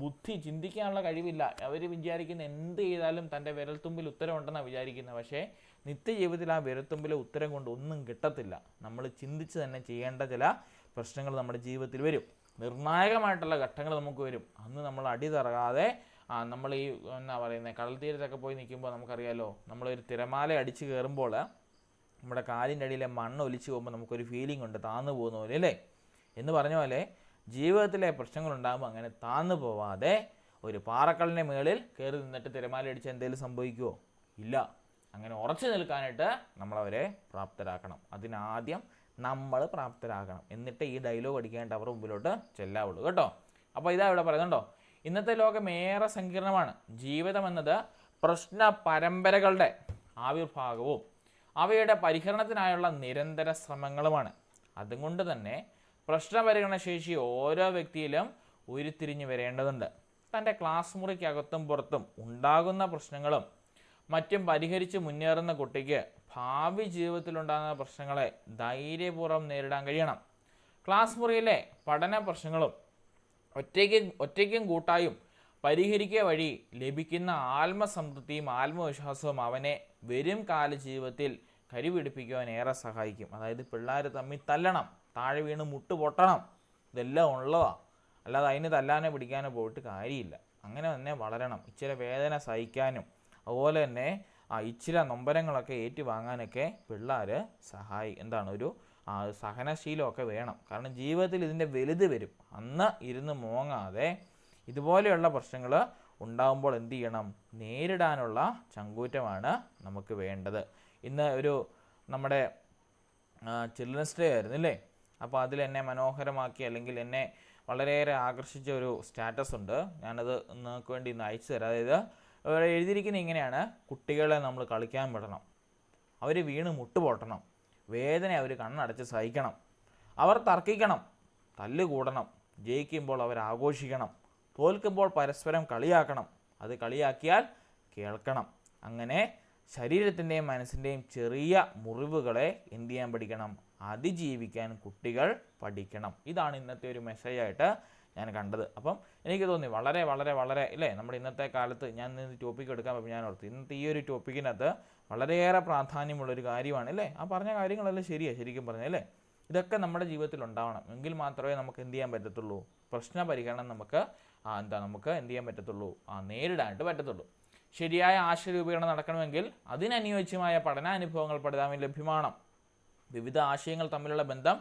ബുദ്ധി, ചിന്തിക്കാനുള്ള കഴിവില്ല. അവർ വിചാരിക്കുന്ന എന്ത് ചെയ്താലും തൻ്റെ വിരൽത്തുമ്പിൽ ഉത്തരമുണ്ടെന്നാണ് വിചാരിക്കുന്നത്. പക്ഷേ നിത്യജീവിതത്തിൽ ആ വിരൽത്തുമ്പിലെ ഉത്തരം കൊണ്ട് ഒന്നും കിട്ടത്തില്ല. നമ്മൾ ചിന്തിച്ച് തന്നെ ചെയ്യേണ്ട ചില പ്രശ്നങ്ങൾ നമ്മുടെ ജീവിതത്തിൽ വരും. നിർണായകമായിട്ടുള്ള ഘട്ടങ്ങൾ നമുക്ക് വരും. അന്ന് നമ്മൾ അടി തറകാതെ നമ്മൾ ഈ എന്നാ പറയുന്നത്, കടൽ തീരത്തൊക്കെ പോയി നിൽക്കുമ്പോൾ നമുക്കറിയാലോ, നമ്മളൊരു തിരമാല അടിച്ച് കയറുമ്പോൾ നമ്മുടെ കാലിൻ്റെ അടിയിലെ മണ്ണ് ഒലിച്ച് പോകുമ്പോൾ നമുക്കൊരു ഫീലിംഗ് ഉണ്ട്, താന്നു പോകുന്ന പോലെ അല്ലേ? എന്ന് പറഞ്ഞ പോലെ ജീവിതത്തിലെ പ്രശ്നങ്ങളുണ്ടാകുമ്പോൾ അങ്ങനെ താന്നു പോവാതെ ഒരു പാറക്കല്ലിൻ്റെ മുകളിൽ കയറി നിന്നിട്ട് തിരമാല അടിച്ച് എന്തെങ്കിലും സംഭവിക്കുമോ? ഇല്ല. അങ്ങനെ ഉറച്ചു നിൽക്കാനായിട്ട് നമ്മളവരെ പ്രാപ്തരാക്കണം. അതിനാദ്യം നമ്മൾ പ്രാപ്തരാകണം. എന്നിട്ട് ഈ ഡയലോഗ് അടിക്കാനായിട്ട് അവരുടെ മുമ്പിലോട്ട് ചെല്ലാവുള്ളൂ കേട്ടോ. അപ്പോൾ ഇതാ ഇവിടെ പറയുന്നുണ്ടോ, ഇന്നത്തെ ലോകം ഏറെ സങ്കീർണമാണ്. ജീവിതം എന്നത് പ്രശ്ന പരമ്പരകളുടെ ആവിർഭാഗവും അവയുടെ പരിഹരണത്തിനായുള്ള നിരന്തര ശ്രമങ്ങളുമാണ്. അതുകൊണ്ട് തന്നെ പ്രശ്നപരിഗണന ശേഷി ഓരോ വ്യക്തിയിലും ഉരുത്തിരിഞ്ഞു വരേണ്ടതുണ്ട്. തൻ്റെ ക്ലാസ് മുറിക്കകത്തും പുറത്തും ഉണ്ടാകുന്ന പ്രശ്നങ്ങളും മറ്റും പരിഹരിച്ച് മുന്നേറുന്ന കുട്ടിക്ക് ഭാവി ജീവിതത്തിലുണ്ടാകുന്ന പ്രശ്നങ്ങളെ ധൈര്യപൂർവ്വം നേരിടാൻ കഴിയണം. ക്ലാസ് മുറിയിലെ പഠന പ്രശ്നങ്ങളും ഒറ്റയ്ക്കും കൂട്ടായും പരിഹരിക്കുക വഴി ലഭിക്കുന്ന ആത്മസംതൃപ്തിയും ആത്മവിശ്വാസവും അവനെ വരും കാല ജീവിതത്തിൽ കരുപിടിപ്പിക്കുവാൻ ഏറെ സഹായിക്കും. അതായത് പിള്ളേർ തമ്മിൽ തല്ലണം, താഴെ വീണ് മുട്ട് പൊട്ടണം, ഇതെല്ലാം ഉള്ളതാണ്. അല്ലാതെ അതിന് തല്ലാനോ പിടിക്കാനോ പോയിട്ട് കാര്യമില്ല. അങ്ങനെ തന്നെ വളരണം. ഇച്ചിരി വേദന സഹിക്കാനും അതുപോലെ തന്നെ ഇച്ചിരി നൊമ്പരങ്ങളൊക്കെ ഏറ്റുവാങ്ങാനൊക്കെ പിള്ളേർ ഒരു സഹനശീലമൊക്കെ വേണം. കാരണം ജീവിതത്തിൽ ഇതിൻ്റെ വലുത് വരും. അന്ന് ഇരുന്ന് മോങ്ങാതെ ഇതുപോലെയുള്ള പ്രശ്നങ്ങൾ ഉണ്ടാകുമ്പോൾ എന്ത് ചെയ്യണം? നേരിടാനുള്ള ചങ്കൂറ്റമാണ് നമുക്ക് വേണ്ടത്. ഇന്ന് നമ്മുടെ ചിൽഡ്രൻസ് ഡേ ആയിരുന്നു അല്ലേ? അപ്പോൾ അതിൽ എന്നെ മനോഹരമാക്കി അല്ലെങ്കിൽ എന്നെ വളരെയേറെ ആകർഷിച്ച ഒരു സ്റ്റാറ്റസ് ഉണ്ട്. ഞാനത് നിങ്ങൾക്ക് വേണ്ടി ഇന്ന് അയച്ചു തരാം. അതായത് എഴുതിയിരിക്കുന്നത് ഇങ്ങനെയാണ്: കുട്ടികളെ നമ്മൾ കളിക്കാൻ വിടണം, അവർ വീണ് മുട്ടുപൊട്ടണം, വേദന അവർ കണ്ണടച്ച് സഹിക്കണം, അവർ തർക്കിക്കണം, തല്ലുകൂടണം, ജയിക്കുമ്പോൾ അവർ ആഘോഷിക്കണം, തോൽക്കുമ്പോൾ പരസ്പരം കളിയാക്കണം, അത് കളിയാക്കിയാൽ കേൾക്കണം. അങ്ങനെ ശരീരത്തിൻ്റെയും മനസ്സിൻ്റെയും ചെറിയ മുറിവുകളെ എന്ത് ചെയ്യാൻ പഠിക്കണം? അതിജീവിക്കാൻ കുട്ടികൾ പഠിക്കണം. ഇതാണ് ഇന്നത്തെ ഒരു മെസ്സേജായിട്ട് ഞാൻ കണ്ടത്. അപ്പം എനിക്ക് തോന്നി വളരെ വളരെ വളരെ ഇല്ലേ, നമ്മുടെ ഇന്നത്തെ കാലത്ത് ഞാൻ ഇന്ന് ടോപ്പിക്ക് എടുക്കാൻ പറ്റും. ഞാൻ ഓർത്ത് ഇന്നത്തെ ഈ ഒരു ടോപ്പിക്കിനകത്ത് വളരെയേറെ പ്രാധാന്യമുള്ളൊരു കാര്യമാണ് അല്ലേ? ആ പറഞ്ഞ കാര്യങ്ങളെല്ലാം ശരിയാണ്, ശരിക്കും പറഞ്ഞല്ലേ? ഇതൊക്കെ നമ്മുടെ ജീവിതത്തിൽ ഉണ്ടാവണം. എങ്കിൽ മാത്രമേ നമുക്ക് എന്ത് ചെയ്യാൻ പറ്റത്തുള്ളൂ? പ്രശ്ന പരിഹരണം നമുക്ക് എന്ത് ചെയ്യാൻ പറ്റത്തുള്ളൂ? നേരിടാനായിട്ട് പറ്റത്തുള്ളൂ. ശരിയായ ആശയരൂപീകരണം നടക്കണമെങ്കിൽ അതിനനുയോജ്യമായ പഠനാനുഭവങ്ങൾ പഠിതാവിന് ലഭ്യമാണ്. വിവിധ ആശയങ്ങൾ തമ്മിലുള്ള ബന്ധം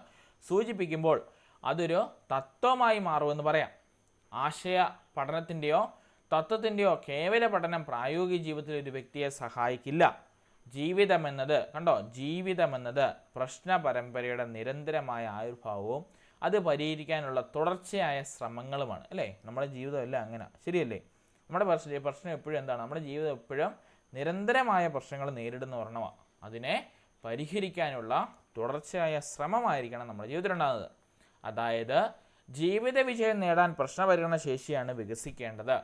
സൂചിപ്പിക്കുമ്പോൾ അതൊരു തത്വമായി മാറുമെന്ന് പറയാം. ആശയ പഠനത്തിൻ്റെയോ തത്വത്തിൻ്റെയോ കേവല പഠനം പ്രായോഗിക ജീവിതത്തിൽ ഒരു വ്യക്തിയെ സഹായിക്കില്ല. ജീവിതമെന്നത് കണ്ടോ, ജീവിതമെന്നത് പ്രശ്ന പരമ്പരയുടെ നിരന്തരമായ ആവിർഭാവവും അത് പരിഹരിക്കാനുള്ള തുടർച്ചയായ ശ്രമങ്ങളുമാണ്. അല്ലേ, നമ്മുടെ ജീവിതം എല്ലാം അങ്ങനെ ശരിയല്ലേ? നമ്മുടെ പ്രശ്നം എപ്പോഴും എന്താണ്? നമ്മുടെ ജീവിതം എപ്പോഴും നിരന്തരമായ പ്രശ്നങ്ങൾ നേരിടുന്ന ഒരെണ്ണമാണ്. അതിനെ പരിഹരിക്കാനുള്ള തുടർച്ചയായ ശ്രമമായിരിക്കണം നമ്മുടെ ജീവിതത്തിൽ ഉണ്ടാകുന്നത്. അതായത് ജീവിത വിജയം നേടാൻ പ്രശ്നപരിഹരണ ശേഷിയാണ് വികസിക്കേണ്ടത്.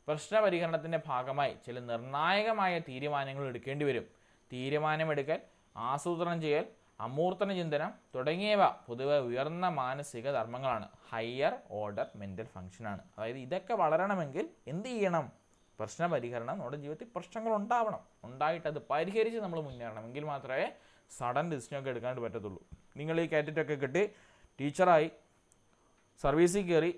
പ്രശ്നപരിഹരണത്തിൻ്റെ ഭാഗമായി ചില നിർണായകമായ തീരുമാനങ്ങൾ എടുക്കേണ്ടി വരും. തീരുമാനമെടുക്കൽ, ആസൂത്രണം ചെയ്യൽ, അമൂർത്തന ചിന്തനം തുടങ്ങിയവ പൊതുവെ ഉയർന്ന മാനസിക ധർമ്മങ്ങളാണ്, ഹയർ ഓർഡർ മെൻ്റൽ ഫങ്ഷനാണ്. അതായത് ഇതൊക്കെ വളരണമെങ്കിൽ എന്ത് ചെയ്യണം? പ്രശ്നപരിഹരണം. നമ്മുടെ ജീവിതത്തിൽ പ്രശ്നങ്ങൾ ഉണ്ടാവണം, ഉണ്ടായിട്ട് അത് പരിഹരിച്ച് നമ്മൾ മുന്നേറണം. എങ്കിൽ മാത്രമേ സഡൻ ഡിസിഷനൊക്കെ എടുക്കാണ്ട് പറ്റത്തുള്ളൂ. നിങ്ങൾ ഈ കാറ്ററ്റൊക്കെ കിട്ടി ടീച്ചറായി സർവീസിൽ കയറി,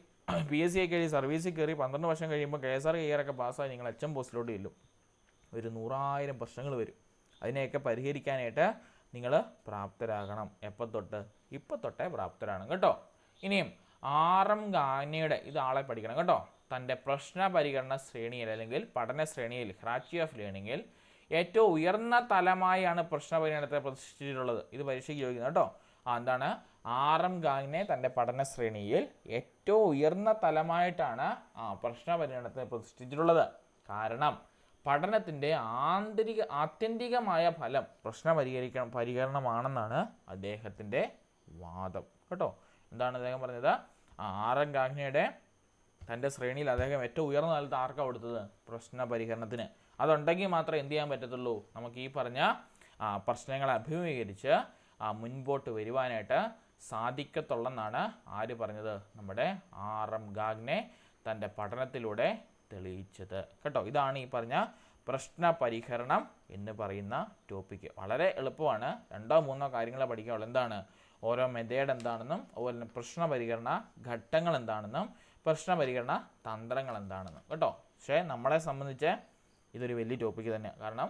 PSC ഒക്കെ എഴുതി സർവീസിൽ കയറി 12 വർഷം കഴിയുമ്പോൾ KSR ഒക്കെ പാസ്സായി നിങ്ങൾ HM പോസ്റ്റിലോട്ട് ചെല്ലും. ഒരു 100,000 പ്രശ്നങ്ങൾ വരും. അതിനെയൊക്കെ പരിഹരിക്കാനായിട്ട് നിങ്ങൾ പ്രാപ്തരാകണം. എപ്പോൾ തൊട്ട്? ഇപ്പം തൊട്ടേ പ്രാപ്തരാണ് കേട്ടോ. ഇനിയും RM ഗാഗ്നെയുടെ ഇത് ആളെ പഠിക്കണം കേട്ടോ. തൻ്റെ പ്രശ്ന പരിഹരണ ശ്രേണിയിൽ അല്ലെങ്കിൽ പഠന ശ്രേണിയിൽ ഹിറാർക്കി ഓഫ് ലേണിങ്ങിൽ ഏറ്റവും ഉയർന്ന തലമായാണ് പ്രശ്നപരിഹരണത്തെ പ്രതിഷ്ഠിച്ചിട്ടുള്ളത്. ഇത് പരീക്ഷയ്ക്ക് ചോദിക്കുന്നത് കേട്ടോ. എന്താണ്? RM ഗാഗ്നെ തൻ്റെ പഠന ശ്രേണിയിൽ ഏറ്റവും ഉയർന്ന തലമായിട്ടാണ് പ്രശ്നപരിഹരണത്തെ പ്രതിഷ്ഠിച്ചിട്ടുള്ളത്. കാരണം പഠനത്തിൻ്റെ ആത്യന്തികമായ ഫലം പരിഹരണമാണെന്നാണ് അദ്ദേഹത്തിൻ്റെ വാദം കേട്ടോ. എന്താണ് അദ്ദേഹം പറഞ്ഞത്? RM ഗാഗ്നെയുടെ തൻ്റെ ശ്രേണിയിൽ അദ്ദേഹം ഏറ്റവും ഉയർന്ന തലത്ത് ആർക്കാണ് കൊടുത്തത്? പ്രശ്ന പരിഹരണത്തിന്. അതുണ്ടെങ്കിൽ മാത്രമേ എന്ത് ചെയ്യാൻ പറ്റത്തുള്ളൂ? നമുക്ക് ഈ പറഞ്ഞ പ്രശ്നങ്ങളെ അഭിമുഖീകരിച്ച് മുൻപോട്ട് വരുവാനായിട്ട് സാധിക്കത്തുള്ളെന്നാണ് ആര് പറഞ്ഞത്? നമ്മുടെ RM ഗാഗ്നെ തൻ്റെ പഠനത്തിലൂടെ തെളിയിച്ചത് കേട്ടോ. ഇതാണ് ഈ പറഞ്ഞ പ്രശ്ന പരിഹരണം എന്ന് പറയുന്ന ടോപ്പിക്ക്. വളരെ എളുപ്പമാണ്. 2-3 കാര്യങ്ങളെ പഠിക്കാനുള്ളൂ. എന്താണ്? ഓരോ മെത്തേഡ് എന്താണെന്നും അതുപോലെ തന്നെ പ്രശ്ന പരിഹരണ ഘട്ടങ്ങൾ എന്താണെന്നും പ്രശ്ന പരിഹരണ തന്ത്രങ്ങൾ എന്താണെന്നും കേട്ടോ. പക്ഷേ നമ്മളെ സംബന്ധിച്ച് ഇതൊരു വലിയ ടോപ്പിക്ക് തന്നെയാണ്. കാരണം